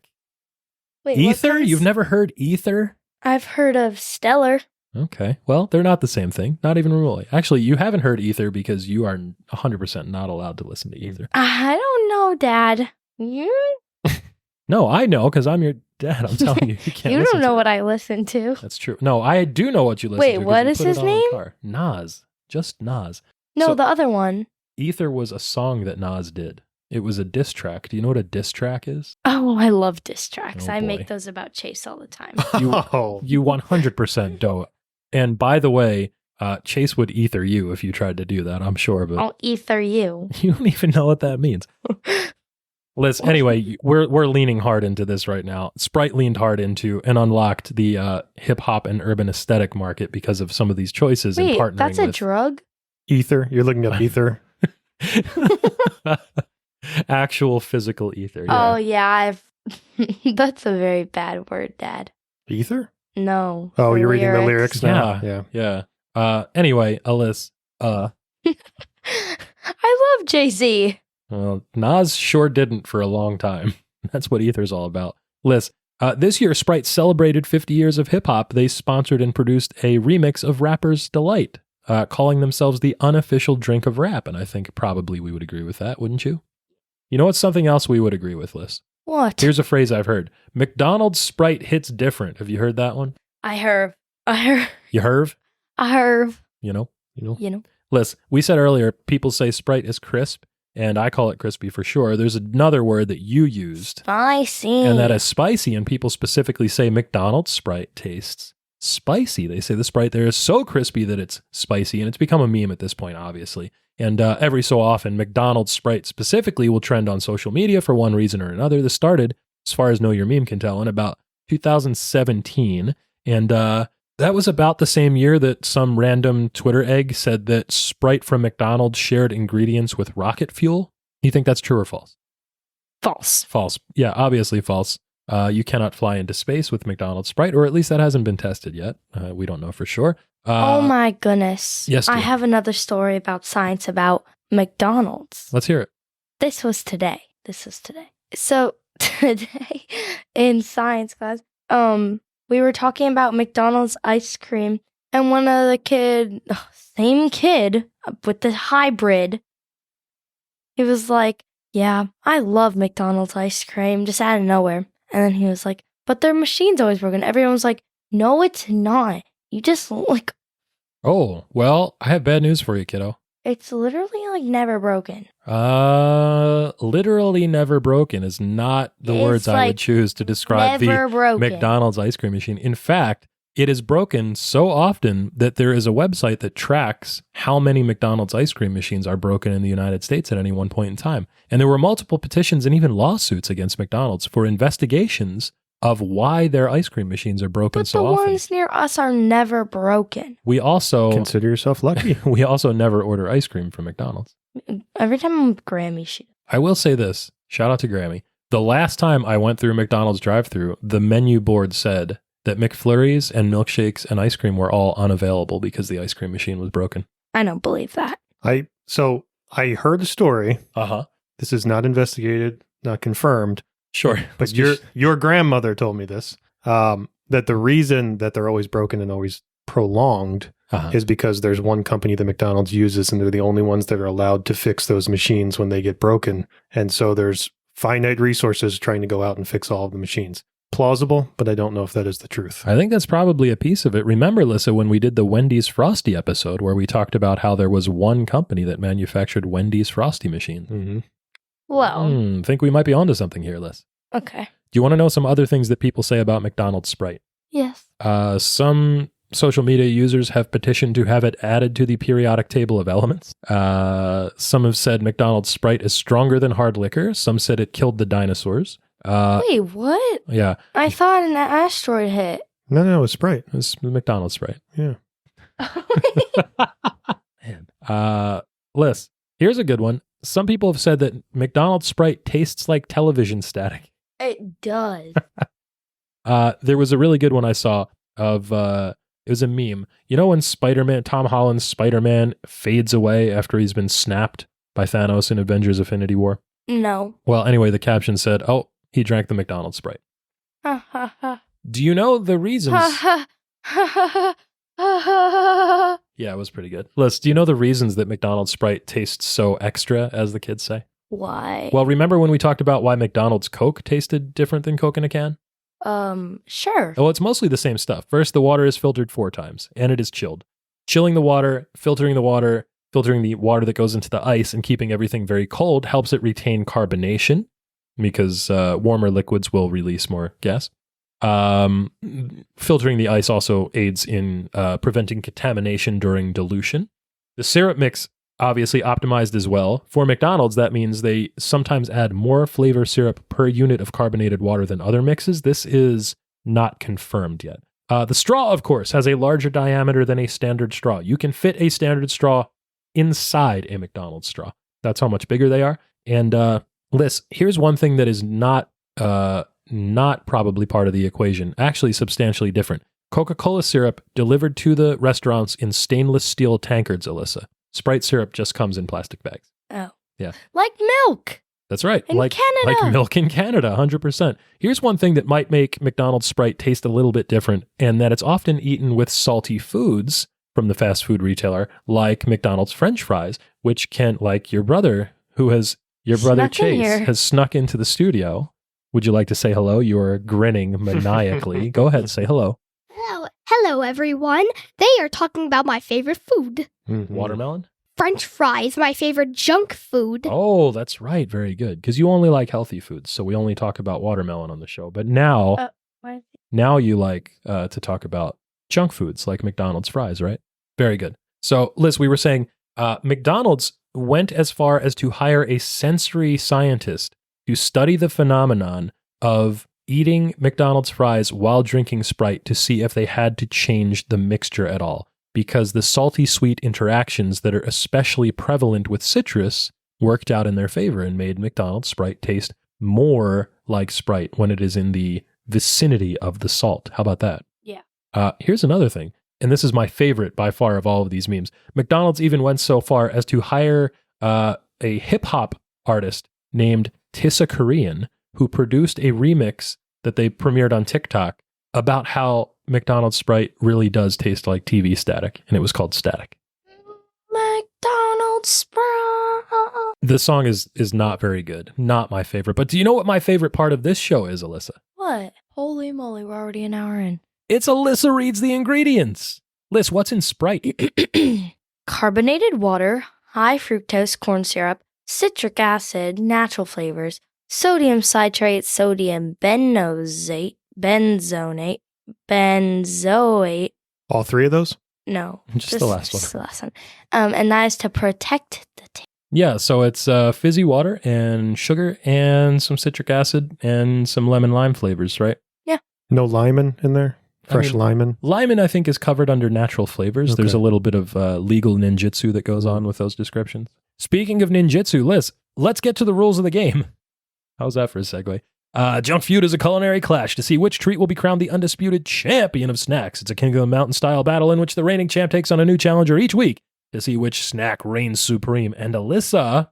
Wait, what Ether? kind of You've never heard Ether? I've heard of Stellar. Okay. Well, they're not the same thing. Not even remotely. Actually, you haven't heard Ether because you are 100% not allowed to listen to Ether. I don't know, Dad. You No, I know because I'm your dad. I'm telling you, you can't you listen don't know to what it. I listen to. That's true. No, I do know what you listen Wait, to. 'cause what you is put it his on in the name? car. Nas. Just Nas. No, So- the other one. Ether was a song that Nas did. It was a diss track. Do you know what a diss track is? Oh, I love diss tracks. Oh, I boy. make those about Chase all the time. Oh. You 100% don't. And by the way, Chase would ether you if you tried to do that, I'm sure. But I'll ether you. you don't even know what that means. Liz, anyway, we're leaning hard into this right now. Sprite leaned hard into and unlocked the hip hop and urban aesthetic market because of some of these choices and Wait, partnering that's a with drug? Ether. You're looking up Ether. actual physical ether. Oh, Yeah. yeah. That's a very bad word, Dad. Ether? No. Oh, the you're reading the lyrics now? Yeah. Yeah. Yeah. Anyway, Alyssa, I love Jay-Z. well, Nas sure didn't for a long time. That's what Ether's all about. Liz, this year Sprite celebrated 50 years of hip hop. They sponsored and produced a remix of Rapper's Delight, calling themselves the unofficial drink of rap. And I think probably we would agree with that, wouldn't you? You know what's something else we would agree with, Liz? What? Here's a phrase I've heard. McDonald's Sprite hits different. Have you heard that one? I heard. You heard? You know? You know. Liz, we said earlier, people say Sprite is crisp, and I call it crispy for sure. There's another word that you used, Spicy. and that is spicy, and people specifically say McDonald's Sprite tastes spicy. They say the Sprite there is so crispy that it's spicy, and it's become a meme at this point, obviously. And every so often, McDonald's Sprite specifically will trend on social media for one reason or another. This started, as far as Know Your Meme can tell, in about 2017, and that was about the same year that some random Twitter egg said that Sprite from McDonald's shared ingredients with rocket fuel. You think that's true or false? False. False. Yeah, obviously false. You cannot fly into space with McDonald's Sprite, or at least that hasn't been tested yet. We don't know for sure. Oh my goodness. yes, I dear. have another story about science about McDonald's. Let's hear it. This was today. So today in science class, we were talking about McDonald's ice cream, and one of the same kid with the hybrid, he was like, yeah, I love McDonald's ice cream, just out of nowhere. And then he was like, but their machine's always broken. Everyone was like, no, it's not. You just like, Oh, well, I have bad news for you, kiddo. it's literally like never broken. Literally never broken is not the It's words I would like choose to describe Never the broken. McDonald's ice cream machine. In fact, it is broken so often that there is a website that tracks how many McDonald's ice cream machines are broken in the United States at any one point in time. And there were multiple petitions and even lawsuits against McDonald's for investigations of why their ice cream machines are broken But so the often. ones near us are never broken. We also Consider yourself lucky. we also never order ice cream from McDonald's. Every time I'm with Grammy, she. I will say this. Shout out to Grammy. The last time I went through McDonald's drive-thru, the menu board said that McFlurries and milkshakes and ice cream were all unavailable because the ice cream machine was broken. I don't believe that. I heard a story. Uh-huh. This is not investigated, not confirmed. Sure. But your grandmother told me this, that the reason that they're always broken and always prolonged is because there's one company that McDonald's uses and they're the only ones that are allowed to fix those machines when they get broken. And so there's finite resources trying to go out and fix all of the machines. Plausible, but I don't know if that is the truth. I think that's probably a piece of it. Remember, Lissa, when we did the Wendy's Frosty episode where we talked about how there was one company that manufactured Wendy's Frosty machines. Mm-hmm. Well, Think we might be onto something here, Liz. okay. Do you want to know some other things that people say about McDonald's Sprite? Yes. Some social media users have petitioned to have it added to the periodic table of elements. Some have said McDonald's Sprite is stronger than hard liquor. Some said it killed the dinosaurs. Wait, what? Yeah. I thought an asteroid hit. No, it was Sprite. It was McDonald's Sprite. Yeah. Man. Liz, here's a good one. Some people have said that McDonald's Sprite tastes like television static. It does. There was a really good one I saw of, it was a meme. You know when Tom Holland's Spider-Man fades away after he's been snapped by Thanos in Avengers Infinity War? No. Well, anyway, the caption said, oh, he drank the McDonald's Sprite. Ha ha ha. Do you know the reasons? Ha ha ha ha ha. Yeah, it was pretty good. Liz, do you know the reasons that McDonald's Sprite tastes so extra, as the kids say? Why? Well, remember when we talked about why McDonald's Coke tasted different than Coke in a can? Sure. Well, it's mostly the same stuff. First, the water is filtered 4 times, and it is chilled. Chilling the water, filtering the water that goes into the ice, and keeping everything very cold helps it retain carbonation, because warmer liquids will release more gas. Filtering the ice also aids in preventing contamination during dilution. The syrup mix obviously optimized as well. For McDonald's, that means they sometimes add more flavor syrup per unit of carbonated water than other mixes. This is not confirmed yet. The straw, of course, has a larger diameter than a standard straw. You can fit a standard straw inside a McDonald's straw. That's how much bigger they are. And Liz, here's one thing that is not probably part of the equation, actually substantially different. Coca-Cola syrup delivered to the restaurants in stainless steel tankards, Alyssa. Sprite syrup just comes in plastic bags. Oh. Yeah. Like milk. That's right. In Canada. Like milk in Canada, 100%. Here's one thing that might make McDonald's Sprite taste a little bit different, and that it's often eaten with salty foods from the fast food retailer, like McDonald's French fries, which can, like your brother, Chase, has snuck into the studio. Would you like to say hello? You're grinning maniacally. Go ahead, say hello. Hello, everyone. They are talking about my favorite food. Mm-hmm. Watermelon? French fries, my favorite junk food. Oh, that's right. Very good. Because you only like healthy foods, so we only talk about watermelon on the show. But now you like to talk about junk foods like McDonald's fries, right? Very good. So, Liz, we were saying McDonald's went as far as to hire a sensory scientist to study the phenomenon of eating McDonald's fries while drinking Sprite to see if they had to change the mixture at all. Because the salty-sweet interactions that are especially prevalent with citrus worked out in their favor and made McDonald's Sprite taste more like Sprite when it is in the vicinity of the salt. How about that? Yeah. Here's another thing, and this is my favorite by far of all of these memes. McDonald's even went so far as to hire a hip-hop artist named Tissa Korean, who produced a remix that they premiered on TikTok about how McDonald's Sprite really does taste like TV static, and it was called Static. McDonald's Sprite. The song is not very good. Not my favorite. But do you know what my favorite part of this show is, Alyssa? What? Holy moly, we're already an hour in. It's Alyssa reads the ingredients. Liz, what's in Sprite? Carbonated water, high fructose corn syrup, citric acid, natural flavors, sodium citrate, sodium benzoate, All 3 of those? No. Just the last one. Just the last one. And that is to protect the taste. Yeah, so it's fizzy water and sugar and some citric acid and some lemon lime flavors, right? Yeah. No Lymon in there? Fresh Lymon? Lymon, I think, is covered under natural flavors. Okay. There's a little bit of legal ninjutsu that goes on with those descriptions. Speaking of ninjutsu, Liz, let's get to the rules of the game. How's that for a segue? Junk Feud is a culinary clash to see which treat will be crowned the undisputed champion of snacks. It's a King of the Mountain style battle in which the reigning champ takes on a new challenger each week to see which snack reigns supreme. And Alyssa,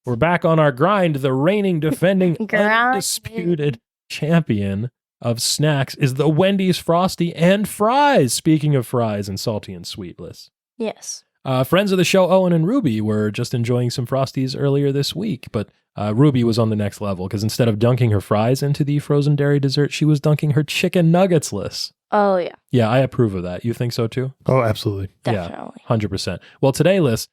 we're back on our grind. The reigning, defending, undisputed champion of snacks is the Wendy's Frosty and fries. Speaking of fries and salty and sweet, Liz. Yes. Friends of the show, Owen and Ruby, were just enjoying some Frosties earlier this week, but Ruby was on the next level because instead of dunking her fries into the frozen dairy dessert, she was dunking her chicken nuggets, Liz. Oh, yeah. Yeah, I approve of that. You think so too? Oh, absolutely. Definitely. Yeah, 100%. Well, today, Liz,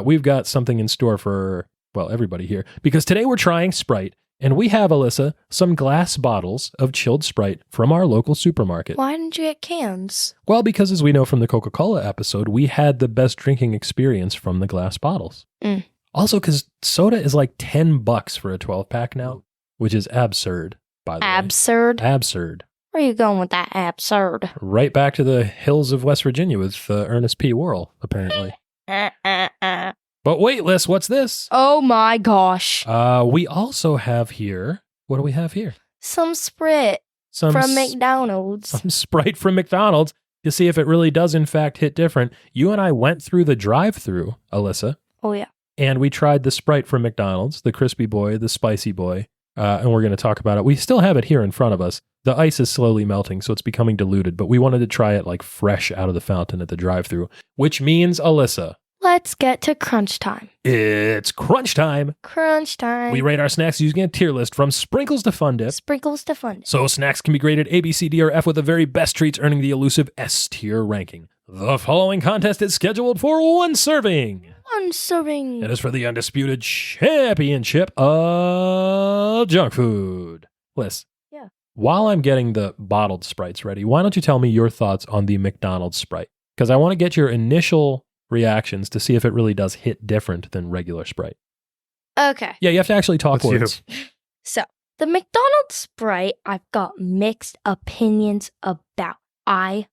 we've got something in store for, well, everybody here, because today we're trying Sprite. And we have, Alyssa, some glass bottles of chilled Sprite from our local supermarket. Why didn't you get cans? Well, because as we know from the Coca-Cola episode, we had the best drinking experience from the glass bottles. Also, because soda is like $10 for a 12-pack now, which is absurd, by the way. Absurd. Where are you going with that absurd? Right back to the hills of West Virginia with Ernest P. Worrell, apparently. But wait, Liz, what's this? Oh my gosh. We also have here, what do we have here? Some Sprite from McDonald's. Some Sprite from McDonald's to see if it really does in fact hit different. You and I went through the drive-thru, Alyssa. Oh yeah. And we tried the Sprite from McDonald's, the crispy boy, the spicy boy, and we're going to talk about it. We still have it here in front of us. The ice is slowly melting, so it's becoming diluted, but we wanted to try it like fresh out of the fountain at the drive-thru, which means, Alyssa, let's get to crunch time. It's crunch time. Crunch time. We rate our snacks using a tier list from sprinkles to fun dip. Sprinkles to fun dip. So snacks can be graded A, B, C, D, or F with the very best treats earning the elusive S tier ranking. The following contest is scheduled for one serving. One serving. It is for the undisputed championship of junk food. Liz. Yeah. While I'm getting the bottled Sprites ready, why don't you tell me your thoughts on the McDonald's Sprite? Because I want to get your initial reactions to see if it really does hit different than regular Sprite. Okay. Yeah, you have to actually talk That's words. So, the McDonald's Sprite, I've got mixed opinions about. I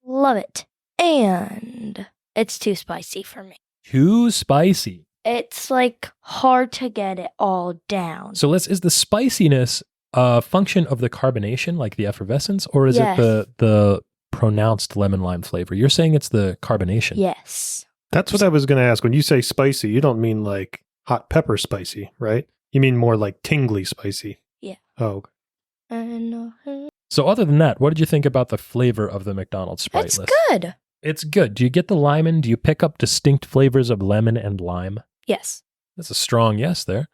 love it. And it's too spicy for me. Too spicy. It's like hard to get it all down. So is the spiciness a function of the carbonation, like the effervescence, or is it the pronounced lemon lime flavor? You're saying it's the carbonation. Yes. That's what I was going to ask. When you say spicy, you don't mean like hot pepper spicy, right? You mean more like tingly spicy. Yeah. Oh, okay. So other than that, what did you think about the flavor of the McDonald's Sprite It's list? good. It's good. Do you get the lemon? Do you pick up distinct flavors of lemon and lime? Yes. That's a strong yes there.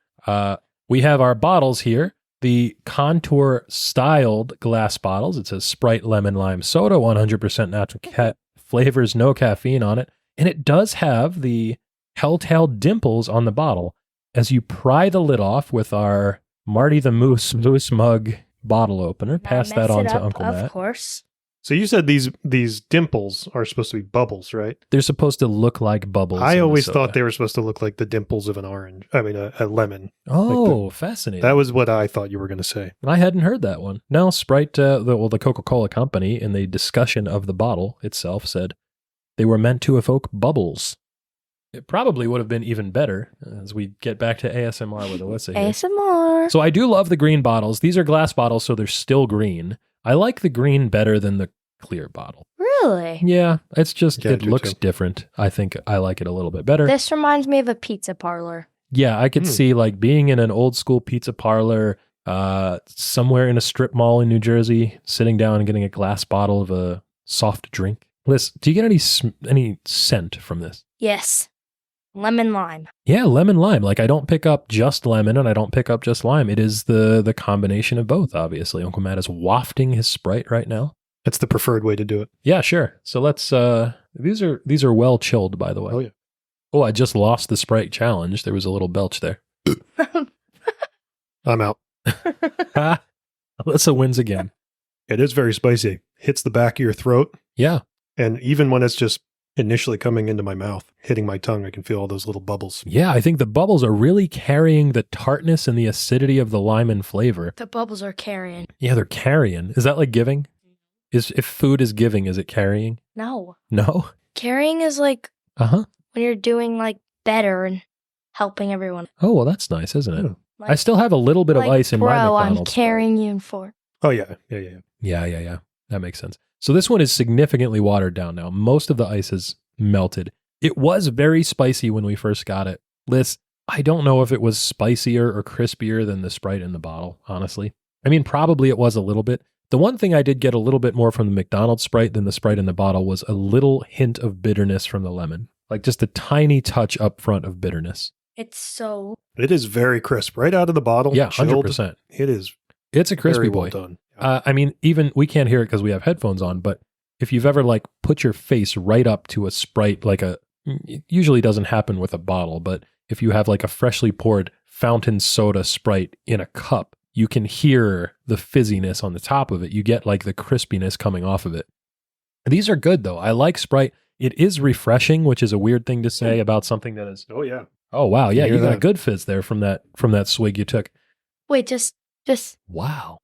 We have our bottles here. The contour styled glass bottles. It says Sprite Lemon Lime Soda, 100% natural flavors, no caffeine on it. And it does have the telltale dimples on the bottle. As you pry the lid off with our Marty the Moose mug bottle opener, pass that on to Uncle Matt. Of course. so you said these dimples are supposed to be bubbles, right? They're supposed to look like bubbles. I in the always soda. thought they were supposed to look like the dimples of an orange. I mean, a lemon. Oh, fascinating. That was what I thought you were going to say. I hadn't heard that one. No, Sprite, the Coca-Cola company, in the discussion of the bottle itself, said they were meant to evoke bubbles. It probably would have been even better as we get back to ASMR with Alyssa here. ASMR. So I do love the green bottles. These are glass bottles, so they're still green. I like the green better than the clear bottle. Really? Yeah, it's just, Yeah, I it do looks too. different. I think I like it a little bit better. This reminds me of a pizza parlor. Yeah, I could see like being in an old school pizza parlor, somewhere in a strip mall in New Jersey, sitting down and getting a glass bottle of a soft drink. Liz, do you get any scent from this? Yes. Lemon lime. Yeah, lemon lime. Like I don't pick up just lemon and I don't pick up just lime. It is the combination of both, obviously. Uncle Matt is wafting his Sprite right now. That's the preferred way to do it. Yeah, sure. So let's these are well chilled, by the way. Oh, yeah. Oh, I just lost the Sprite challenge. There was a little belch there. I'm out. Alyssa wins again. It is very spicy. Hits the back of your throat. Yeah. And even when it's just initially coming into my mouth, hitting my tongue. I can feel all those little bubbles. Yeah, I think the bubbles are really carrying the tartness and the acidity of the Lymon flavor. The bubbles are carrying. Yeah, they're carrying. Is that like giving? If food is giving, is it carrying? No. No? Carrying is like Uh-huh. when you're doing like better and helping everyone. Oh, well, that's nice, isn't it? Yeah. Like, I still have a little bit of like, ice in my bro, McDonald's. I'm carrying you in for. Oh, yeah. Yeah. That makes sense. So this one is significantly watered down now. Most of the ice is melted. It was very spicy when we first got it. Liz, I don't know if it was spicier or crispier than the Sprite in the bottle, honestly. I mean, probably it was a little bit. The one thing I did get a little bit more from the McDonald's Sprite than the Sprite in the bottle was a little hint of bitterness from the lemon. Like just a tiny touch up front of bitterness. It's so. It is very crisp. Right out of the bottle. Yeah, chilled. 100%. It's a crispy very boy. well done. I mean, even we can't hear it because we have headphones on, but if you've ever like put your face right up to a Sprite, it usually doesn't happen with a bottle, but if you have like a freshly poured fountain soda Sprite in a cup, you can hear the fizziness on the top of it. You get like the crispiness coming off of it. These are good though. I like Sprite. It is refreshing, which is a weird thing to say about something that is. Oh, yeah. Oh, wow. Yeah, you got a that. good fizz there from that swig you took. Wait, just. Wow.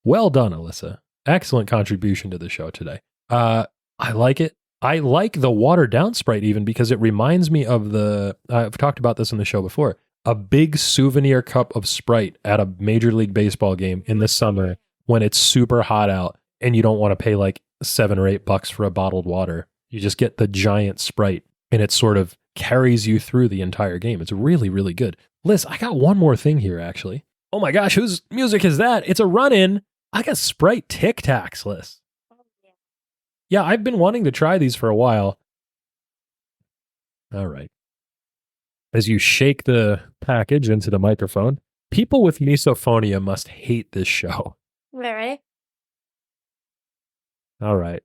Well done, Alyssa. Excellent contribution to the show today. I like it. I like the watered down Sprite even because it reminds me of I've talked about this in the show before, a big souvenir cup of Sprite at a Major League Baseball game in the summer when it's super hot out and you don't want to pay like $7 or $8 for a bottled water. You just get the giant Sprite and it sort of carries you through the entire game. It's really, really good. Liz, I got one more thing here actually. Oh my gosh, whose music is that? It's a run-in. I got Sprite Tic Tacs, Liz. Yeah, I've been wanting to try these for a while. All right. As you shake the package into the microphone, people with misophonia must hate this show. Wait, ready? All right.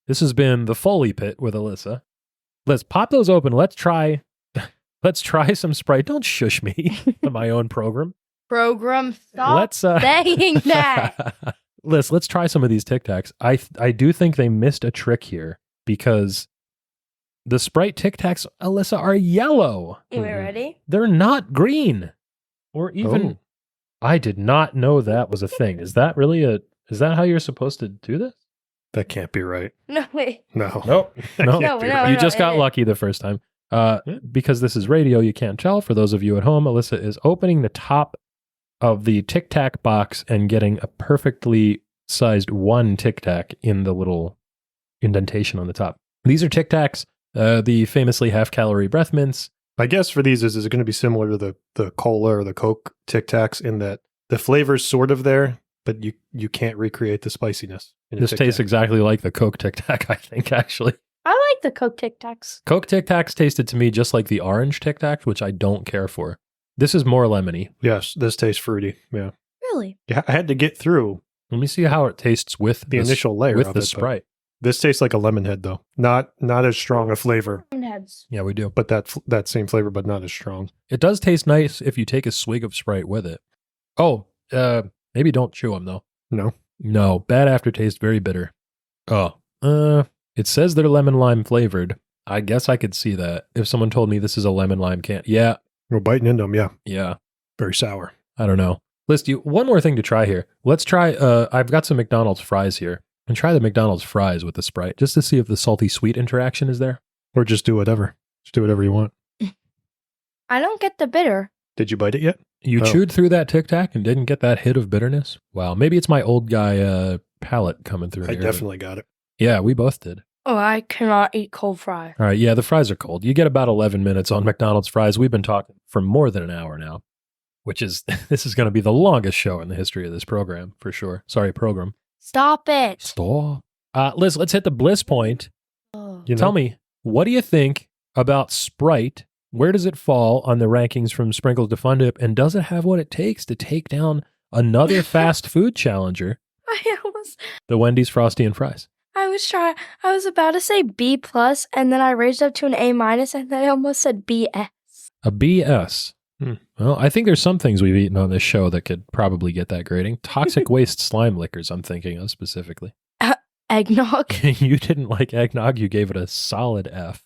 This has been the Foley Pit with Alyssa. Let's pop those open. Let's try some Sprite. Don't shush me on my own program. Stop saying that. Let's try some of these Tic Tacs. I do think they missed a trick here because the Sprite Tic Tacs, Alyssa, are yellow. Wait, ready? They're not green. Or even, I did not know that was a thing. Is that how you're supposed to do this? That can't be right. No, wait. No. Nope. No. No, You just got lucky the first time. Because this is radio, you can't tell. For those of you at home, Alyssa is opening the top of the Tic Tac box and getting a perfectly sized one Tic Tac in the little indentation on the top. These are Tic Tacs, the famously half-calorie breath mints. My guess for these is it going to be similar to the cola or the Coke Tic Tacs in that the flavor's sort of there, but you can't recreate the spiciness. This tastes exactly like the Coke Tic Tac, I think, actually. I like the Coke Tic Tacs. Coke Tic Tacs tasted to me just like the orange Tic Tac, which I don't care for. This is more lemony. Yes, this tastes fruity. Yeah. Really? Yeah, I had to get through Let me see how it tastes with the initial layer with of the it, Sprite. This tastes like a lemon head, though. Not as strong a flavor, Heads. Yeah, we do. but that same flavor, but not as strong. It does taste nice if you take a swig of Sprite with it. Oh, maybe don't chew them though. No, bad aftertaste, very bitter. Oh, it says they're lemon lime flavored. I guess I could see that if someone told me this is a lemon lime can. Yeah, We're biting into them, yeah. yeah. Very sour. I don't know. Let's do one more thing to try here. Let's try, I've got some McDonald's fries here. And try the McDonald's fries with the Sprite, just to see if the salty sweet interaction is there. Or just do whatever. Just do whatever you want. I don't get the bitter. Did you bite it yet? You Oh. chewed through that Tic Tac and didn't get that hit of bitterness? Wow, maybe it's my old guy palate coming through I here. definitely got it. Yeah, we both did. Oh, I cannot eat cold fry. All right, yeah, the fries are cold. You get about 11 minutes on McDonald's fries. We've been talking for more than an hour now, which is, this is going to be the longest show in the history of this program, for sure. Sorry, program. Stop it. Stop. Liz, let's hit the bliss point. Oh. You know? Tell me, what do you think about Sprite? Where does it fall on the rankings from Sprinkles to Fun Dip? And does it have what it takes to take down another fast food challenger, the Wendy's Frosty and Fries? I was about to say B plus, and then I raised up to an A minus, and then I almost said BS. A BS. Well, I think there's some things we've eaten on this show that could probably get that grading. Toxic waste slime liquors, I'm thinking of specifically. eggnog. You didn't like eggnog. You gave it a solid F.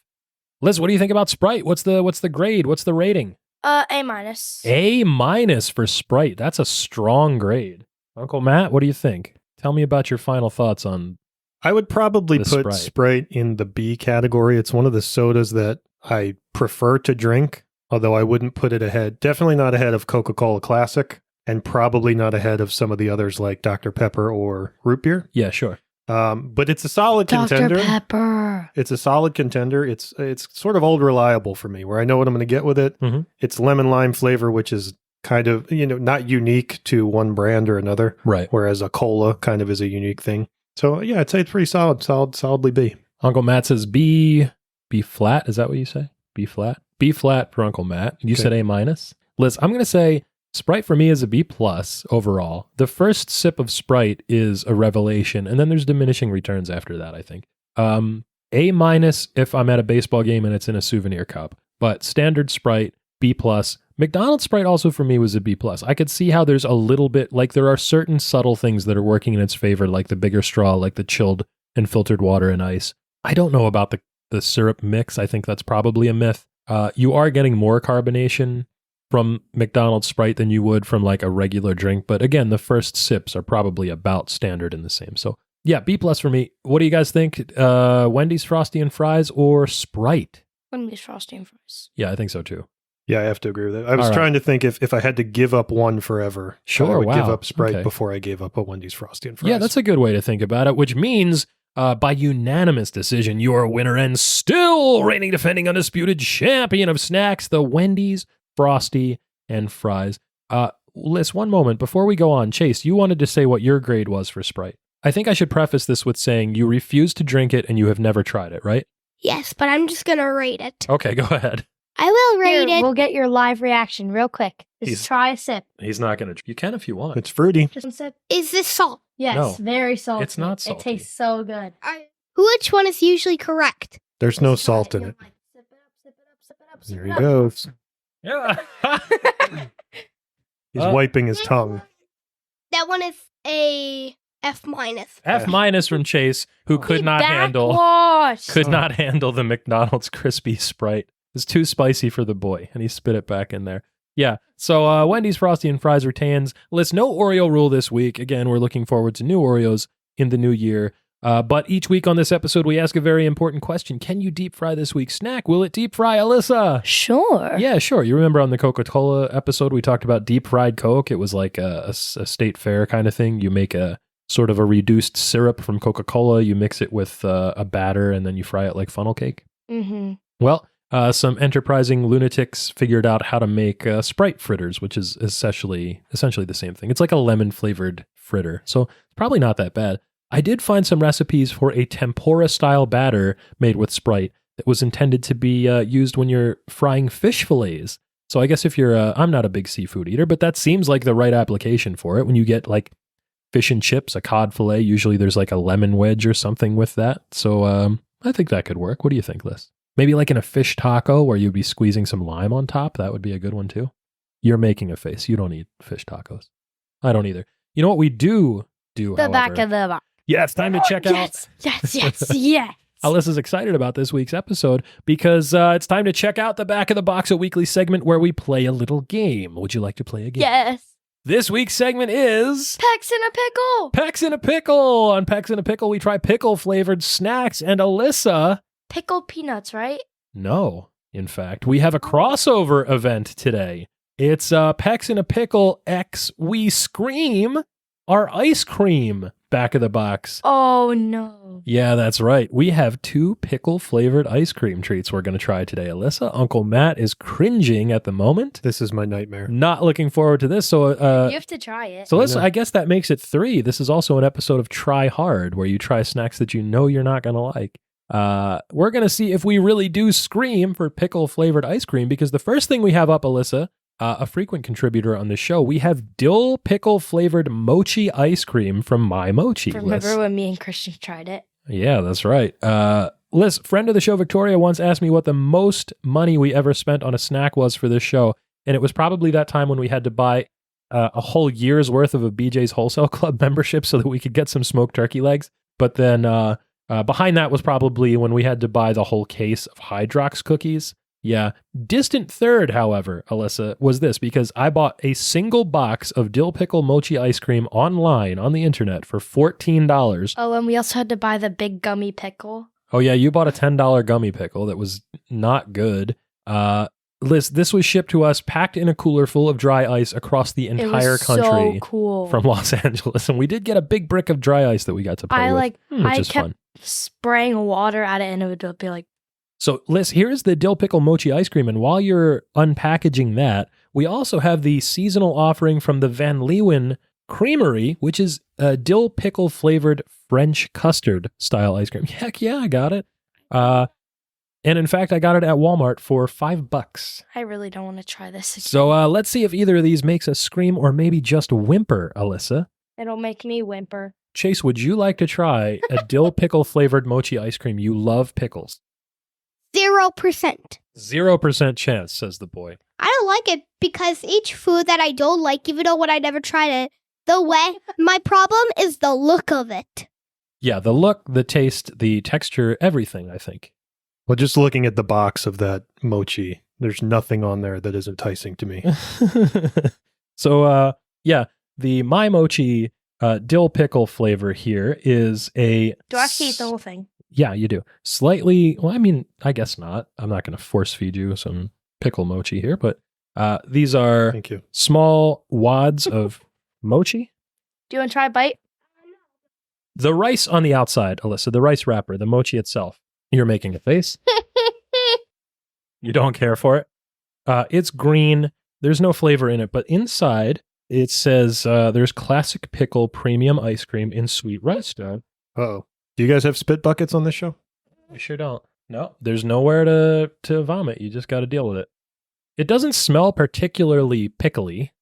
Liz, what do you think about Sprite? What's the grade? What's the rating? A-. A- for Sprite. That's a strong grade. Uncle Matt, what do you think? Tell me about your final thoughts on. I would probably The put Sprite in the B category. It's one of the sodas that I prefer to drink, although I wouldn't put it ahead. Definitely not ahead of Coca-Cola Classic, and probably not ahead of some of the others like Dr. Pepper or root beer. Yeah, sure. But it's a solid contender. Dr. Pepper. It's a solid contender. It's sort of old reliable for me, where I know what I'm going to get with it. Mm-hmm. It's lemon lime flavor, which is kind of, not unique to one brand or another. Right. Whereas a cola kind of is a unique thing. So yeah, I'd say it's pretty solidly B. Uncle Matt says B flat. Is that what you say? B flat? B flat for Uncle Matt. You said A-. Liz, I'm going to say Sprite for me is a B+ overall. The first sip of Sprite is a revelation, and then there's diminishing returns after that, I think. A- if I'm at a baseball game and it's in a souvenir cup. But standard Sprite, B+. McDonald's Sprite also for me was a B+. I could see how there's a little bit, like there are certain subtle things that are working in its favor, like the bigger straw, like the chilled and filtered water and ice. I don't know about the syrup mix. I think that's probably a myth. You are getting more carbonation from McDonald's Sprite than you would from like a regular drink. But again, the first sips are probably about standard and the same. So yeah, B+ for me. What do you guys think? Wendy's Frosty and Fries or Sprite? Wendy's Frosty and Fries. Yeah, I think so too. Yeah, I have to agree with that. I was trying to think if I had to give up one forever, I would give up Sprite before I gave up a Wendy's Frosty and Fries. Yeah, that's a good way to think about it, which means by unanimous decision, your winner and still reigning defending undisputed champion of snacks, the Wendy's Frosty and Fries. Liz, one moment before we go on. Chase, you wanted to say what your grade was for Sprite. I think I should preface this with saying you refuse to drink it and you have never tried it, right? Yes, but I'm just going to rate it. Okay, go ahead. I will rate it. We'll get your live reaction real quick. Just try a sip. He's not going to. You can if you want. It's fruity. Just a sip. Is this salt? Yes, No. Very salty. It's not salty. It tastes so good. Which one is usually correct? There's no salt in it. Sip it up, sip it up, sip it up, sip There it he up. goes. Yeah. He's wiping his tongue. That one is a F-. F- from Chase, who could not handle the McDonald's crispy Sprite. It's too spicy for the boy, and he spit it back in there. Yeah, so Wendy's Frosty and Fries retains. List no Oreo rule this week. Again, we're looking forward to new Oreos in the new year. But each week on this episode, we ask a very important question. Can you deep fry this week's snack? Will it deep fry, Alyssa? Sure. Yeah, sure. You remember on the Coca-Cola episode, we talked about deep fried Coke. It was like a state fair kind of thing. You make a sort of a reduced syrup from Coca-Cola. You mix it with a batter, and then you fry it like funnel cake. Mm-hmm. Well, some enterprising lunatics figured out how to make Sprite fritters, which is essentially the same thing. It's like a lemon-flavored fritter, so it's probably not that bad. I did find some recipes for a tempura-style batter made with Sprite that was intended to be used when you're frying fish fillets. So I guess if you're, I'm not a big seafood eater, but that seems like the right application for it. When you get like fish and chips, a cod fillet, usually there's like a lemon wedge or something with that. So I think that could work. What do you think, Liz? Maybe like in a fish taco where you'd be squeezing some lime on top. That would be a good one too. You're making a face. You don't eat fish tacos. I don't either. You know what we do, The back of the box. Yeah, it's time to check out. Yes. Alyssa's excited about this week's episode because it's time to check out the Back of the Box, a weekly segment where we play a little game. Would you like to play a game? Yes. This week's segment is Pecs in a Pickle. Pecs in a Pickle. On Pecs in a Pickle, we try pickle-flavored snacks. And Alyssa... Pickled peanuts, right? No. In fact, we have a crossover event today. It's Pecs in a Pickle X We Scream, our ice cream Back of the Box. Oh, no. Yeah, that's right. We have 2 pickle-flavored ice cream treats we're going to try today, Alyssa. Uncle Matt is cringing at the moment. This is my nightmare. Not looking forward to this. So you have to try it. So I guess that makes it 3. This is also an episode of Try Hard, where you try snacks that you know you're not going to like. We're going to see if we really do scream for pickle-flavored ice cream, because the first thing we have up, Alyssa, a frequent contributor on the show, we have dill pickle-flavored mochi ice cream from My Mochi. Remember when me and Christian tried it? Yeah, that's right. Liz, friend of the show, Victoria, once asked me what the most money we ever spent on a snack was for this show, and it was probably that time when we had to buy a whole year's worth of a BJ's Wholesale Club membership so that we could get some smoked turkey legs. But then behind that was probably when we had to buy the whole case of Hydrox cookies. Yeah. Distant third, however, Alyssa, was this, because I bought a single box of dill pickle mochi ice cream online on the internet for $14. Oh, and we also had to buy the big gummy pickle. Oh, yeah, you bought a $10 gummy pickle that was not good. Liz, this was shipped to us packed in a cooler full of dry ice across the entire country so cool. from Los Angeles. And we did get a big brick of dry ice that we got to play with, which I is kept fun. spraying water at it and it would be like, So, Liz, here's the dill pickle mochi ice cream. And while you're unpackaging that, we also have the seasonal offering from the Van Leeuwen Creamery, which is a dill pickle flavored French custard style ice cream. Heck yeah, I got it. And in fact, I got it at Walmart for $5. I really don't want to try this again. So let's see if either of these makes us scream or maybe just whimper, Alyssa. It'll make me whimper. Chase, would you like to try a dill pickle flavored mochi ice cream? You love pickles. 0%. 0% chance, says the boy. I don't like it because each food that I don't like, even though when I never tried it, my problem is the look of it. Yeah, the look, the taste, the texture, everything, I think. Well, just looking at the box of that mochi, there's nothing on there that is enticing to me. So, yeah, the My Mochi dill pickle flavor here is a... Do I have to eat the whole thing? Yeah, you do. Slightly, well, I mean, I guess not. I'm not going to force feed you some pickle mochi here, but these are Thank you. small wads of mochi. Do you want to try a bite? The rice on the outside, Alyssa, the rice wrapper, the mochi itself. You're making a face. You don't care for it. It's green. There's no flavor in it, but inside it says there's classic pickle premium ice cream in sweet rice dough. Uh-oh. Do you guys have spit buckets on this show? We sure don't. No, there's nowhere to vomit. You just got to deal with it. It doesn't smell particularly pickly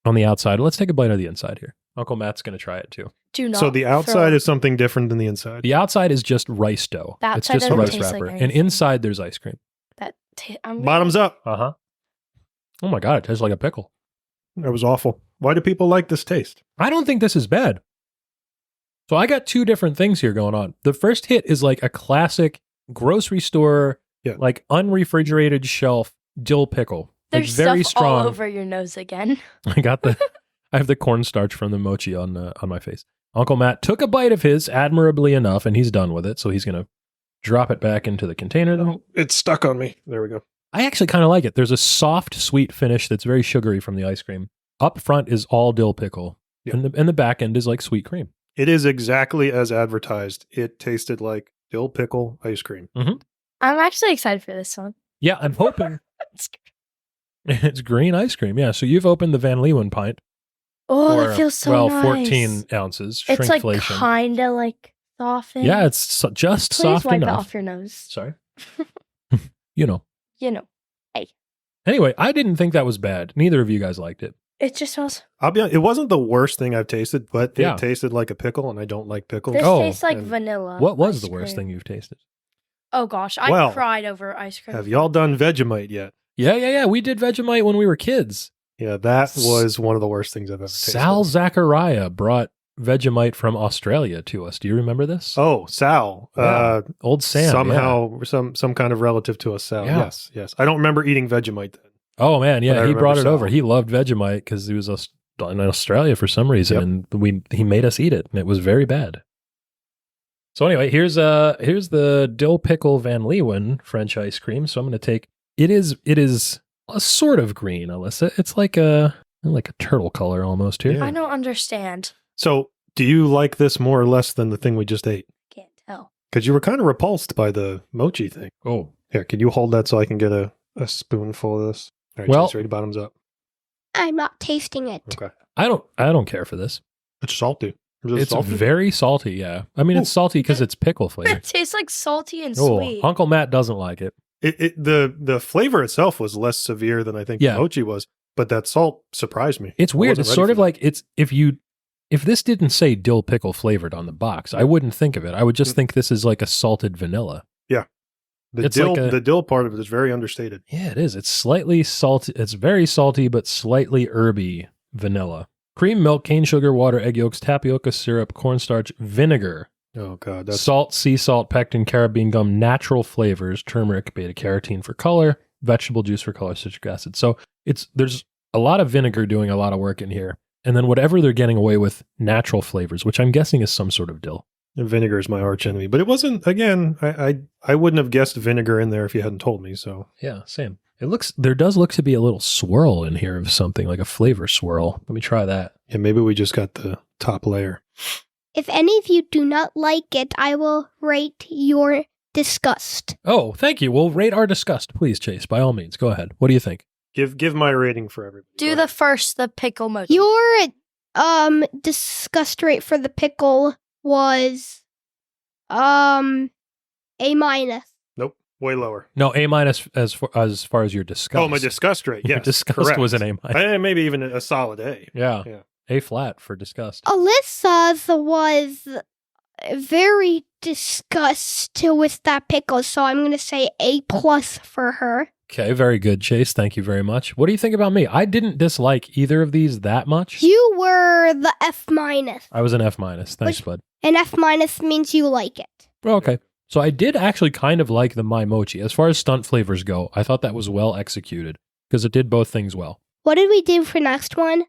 on the outside. Let's take a bite of the inside here. Uncle Matt's going to try it too. Do not. So the outside is something different than the inside. The outside is just rice dough. The It's outside just a doesn't rice taste like wrapper. And anything. inside there's ice cream. Bottoms up. Uh-huh. Oh my God, it tastes like a pickle. That was awful. Why do people like this taste? I don't think this is bad. So I got two different things here going on. The first hit is like a classic grocery store, like unrefrigerated shelf dill pickle. Like There's very stuff all strong. over your nose again. I have the cornstarch from the mochi on my face. Uncle Matt took a bite of his admirably enough, and he's done with it. So he's going to drop it back into the container. Oh, it's stuck on me. There we go. I actually kind of like it. There's a soft, sweet finish that's very sugary from the ice cream. Up front is all dill pickle, and the back end is like sweet cream. It is exactly as advertised. It tasted like dill pickle ice cream. Mm-hmm. I'm actually excited for this one. Yeah, I'm hoping. It's green ice cream. Yeah, so you've opened the Van Leeuwen pint. Oh, for, that feels so nice. 14 ounces, It's like shrinkflation. kind of like softened. Yeah, it's just Please soft wipe enough. it off your nose. Sorry. You know. You know. Hey. Anyway, I didn't think that was bad. Neither of you guys liked it. It just smells. I'll be honest, it wasn't the worst thing I've tasted, but Yeah. it tasted like a pickle, and I don't like pickles. This Oh, tastes like and vanilla. What was ice the worst cream. thing you've tasted? Oh gosh, I Well, cried over ice cream. Have y'all done Vegemite yet? Yeah. We did Vegemite when we were kids. Yeah, that was one of the worst things I've ever tasted. Sal Zachariah brought Vegemite from Australia to us. Do you remember this? Oh, Sal. Yeah. Old Sam. Somehow, some kind of relative to us, Sal. Yeah. Yes. I don't remember eating Vegemite then. Oh, man. But I Yeah, he remember brought it Sal. over. He loved Vegemite because he was in Australia for some reason, and he made us eat it, and it was very bad. So anyway, here's the dill pickle Van Leeuwen French ice cream. So I'm going to take it is a sort of green, Alyssa. It's like a turtle color almost here. Yeah. I don't understand. So, do you like this more or less than the thing we just ate? Can't tell. Because you were kind of repulsed by the mochi thing. Oh, Here, can you hold that so I can get a spoonful of this? All right, Well- Chase, ready? Bottoms up. I'm not tasting it. Okay. I don't care for this. It's salty. Is it It's salty? very salty. Yeah, I mean it's salty because it's pickle flavor. It tastes like salty and Oh, sweet. Uncle Matt doesn't like it. The flavor itself was less severe than I think Yeah. the mochi was, but that salt surprised me. It's I weird. wasn't It's ready sort for of that. like if this didn't say dill pickle flavored on the box, I wouldn't think of it. I would just think this is like a salted vanilla. It's like the dill part of it is very understated. Yeah, it is. It's slightly salty. It's very salty, but slightly herby vanilla. Cream, milk, cane sugar, water, egg yolks, tapioca syrup, cornstarch, vinegar, Oh, God. That's Salt, sea salt, pectin, carabine gum, natural flavors, turmeric, beta-carotene for color, vegetable juice for color, citric acid. So there's a lot of vinegar doing a lot of work in here. And then whatever they're getting away with, natural flavors, which I'm guessing is some sort of dill. Vinegar is my arch enemy. But it wasn't, again, I wouldn't have guessed vinegar in there if you hadn't told me. So Yeah, same. There does look to be a little swirl in here of something, like a flavor swirl. Let me try that. yeah, maybe we just got the top layer. If any of you do not like it, I will rate your disgust. Oh, thank you. Well, rate our disgust, please, Chase. By all means, go ahead. What do you think? Give my rating for everybody. Do the pickle mochi. Your disgust rate for the pickle was A-. Nope, way lower. No, A- as far as your disgust. Oh, my disgust rate. Your Yes, disgust correct. was an A-. Maybe even a solid A. Yeah. Yeah. A flat for disgust. Alyssa's was very disgusted with that pickle, so I'm going to say A+ for her. Okay, very good, Chase. Thank you very much. What do you think about me? I didn't dislike either of these that much. You were the F-. I was an F-. Thanks, bud. And F- means you like it. Oh, okay. So I did actually kind of like the My Mochi. As far as stunt flavors go, I thought that was well executed because it did both things well. What did we do for next one?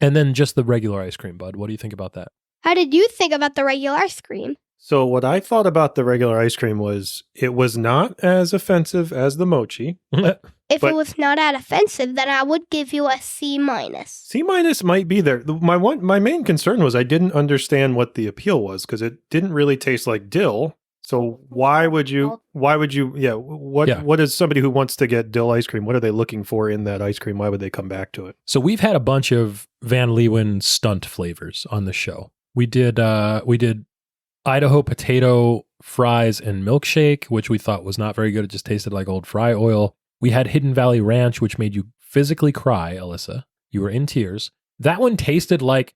And then just the regular ice cream, bud. What do you think about that? How did you think about the regular ice cream? So what I thought about the regular ice cream was it was not as offensive as the mochi. If But- it was not that offensive, then I would give you a C-. C- might be there. My main concern was I didn't understand what the appeal was because it didn't really taste like dill. So why would you, what is somebody who wants to get dill ice cream? What are they looking for in that ice cream? Why would they come back to it? So we've had a bunch of Van Leeuwen stunt flavors on the show. We did Idaho potato fries and milkshake, which we thought was not very good. It just tasted like old fry oil. We had Hidden Valley Ranch, which made you physically cry, Alyssa. You were in tears. That one tasted like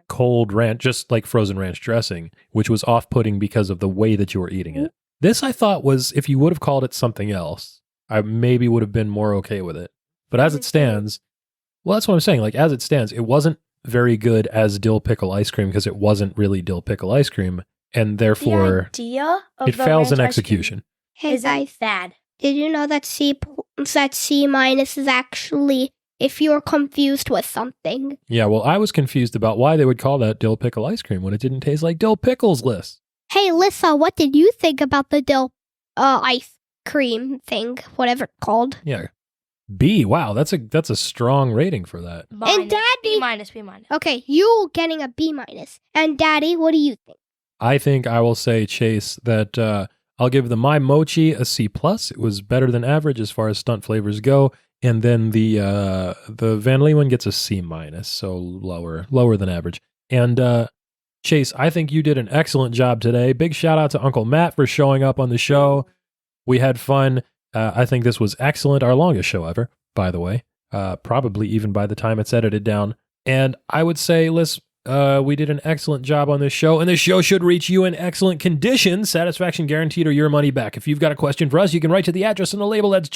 cold ranch, just like frozen ranch dressing, which was off-putting because of the way that you were eating it. This I thought was, if you would have called it something else, I maybe would have been more okay with it. But as it stands, well, that's what I'm saying. Like, as it stands, it wasn't very good as dill pickle ice cream because it waswasn't really dill pickle ice cream, and therefore the idea of it the fails in ranch ice cream execution. Hey isn't guys, bad. did you know that C- is actually if you're confused with something? Yeah, well, I was confused about why they would call that dill pickle ice cream when it didn't taste like dill pickles, Liz. Hey Lissa, what did you think about the dill ice cream thing, whatever it's called? Yeah. B. Wow, that's a strong rating for that. And Daddy, B-. okay, you getting a B-. And Daddy, what do you think? I think I will say, Chase, that I'll give the My Mochi a C+. It was better than average as far as stunt flavors go. And then the Van Leeuwen gets a C-, so lower than average. And Chase, I think you did an excellent job today. Big shout out to Uncle Matt for showing up on the show. We had fun. I think this was excellent. Our longest show ever, by the way. Probably even by the time it's edited down. And I would say, Liz, we did an excellent job on this show, and this show should reach you in excellent condition, satisfaction guaranteed, or your money back. If you've got a question for us, you can write to the address on the label. That's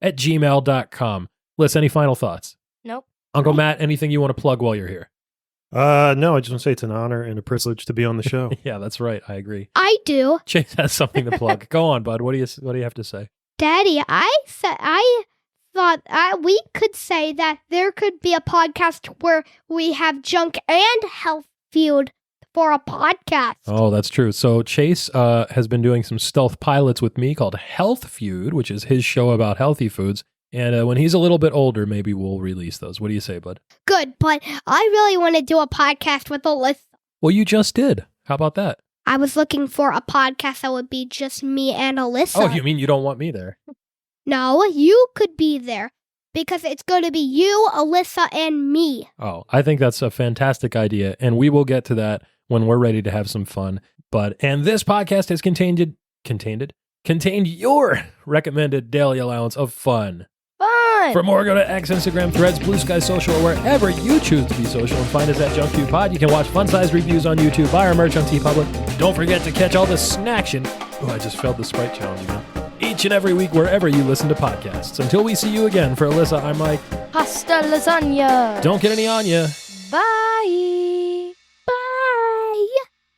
junkfeudpod@gmail.com. Liz, any final thoughts? Nope. Uncle Matt, anything you want to plug while you're here? No, I just want to say it's an honor and a privilege to be on the show. Yeah, that's right. I agree. I do. Chase has something to plug. Go on, bud. What do you have to say? Daddy, I thought we could say that there could be a podcast where we have junk and health feud for a podcast. Oh, that's true. So Chase has been doing some stealth pilots with me called Health Feud, which is his show about healthy foods. And when he's a little bit older, maybe we'll release those. What do you say, bud? Good, but I really want to do a podcast with Alyssa. Well, you just did. How about that? I was looking for a podcast that would be just me and Alyssa. Oh, you mean you don't want me there? No, you could be there because it's going to be you, Alyssa, and me. Oh, I think that's a fantastic idea, and we will get to that when we're ready to have some fun. And this podcast has contained your recommended daily allowance of fun. Fun. For more, go to X, Instagram, Threads, Blue Sky Social, or wherever you choose to be social, and find us at Junk Feud Pod. You can watch fun-sized reviews on YouTube, buy our merch on TeePublic. Don't forget to catch all the snaction. Oh, I just failed the Sprite challenge again. Each and every week, wherever you listen to podcasts. Until we see you again, for Alyssa, I'm Mike. Pasta lasagna. Don't get any on ya.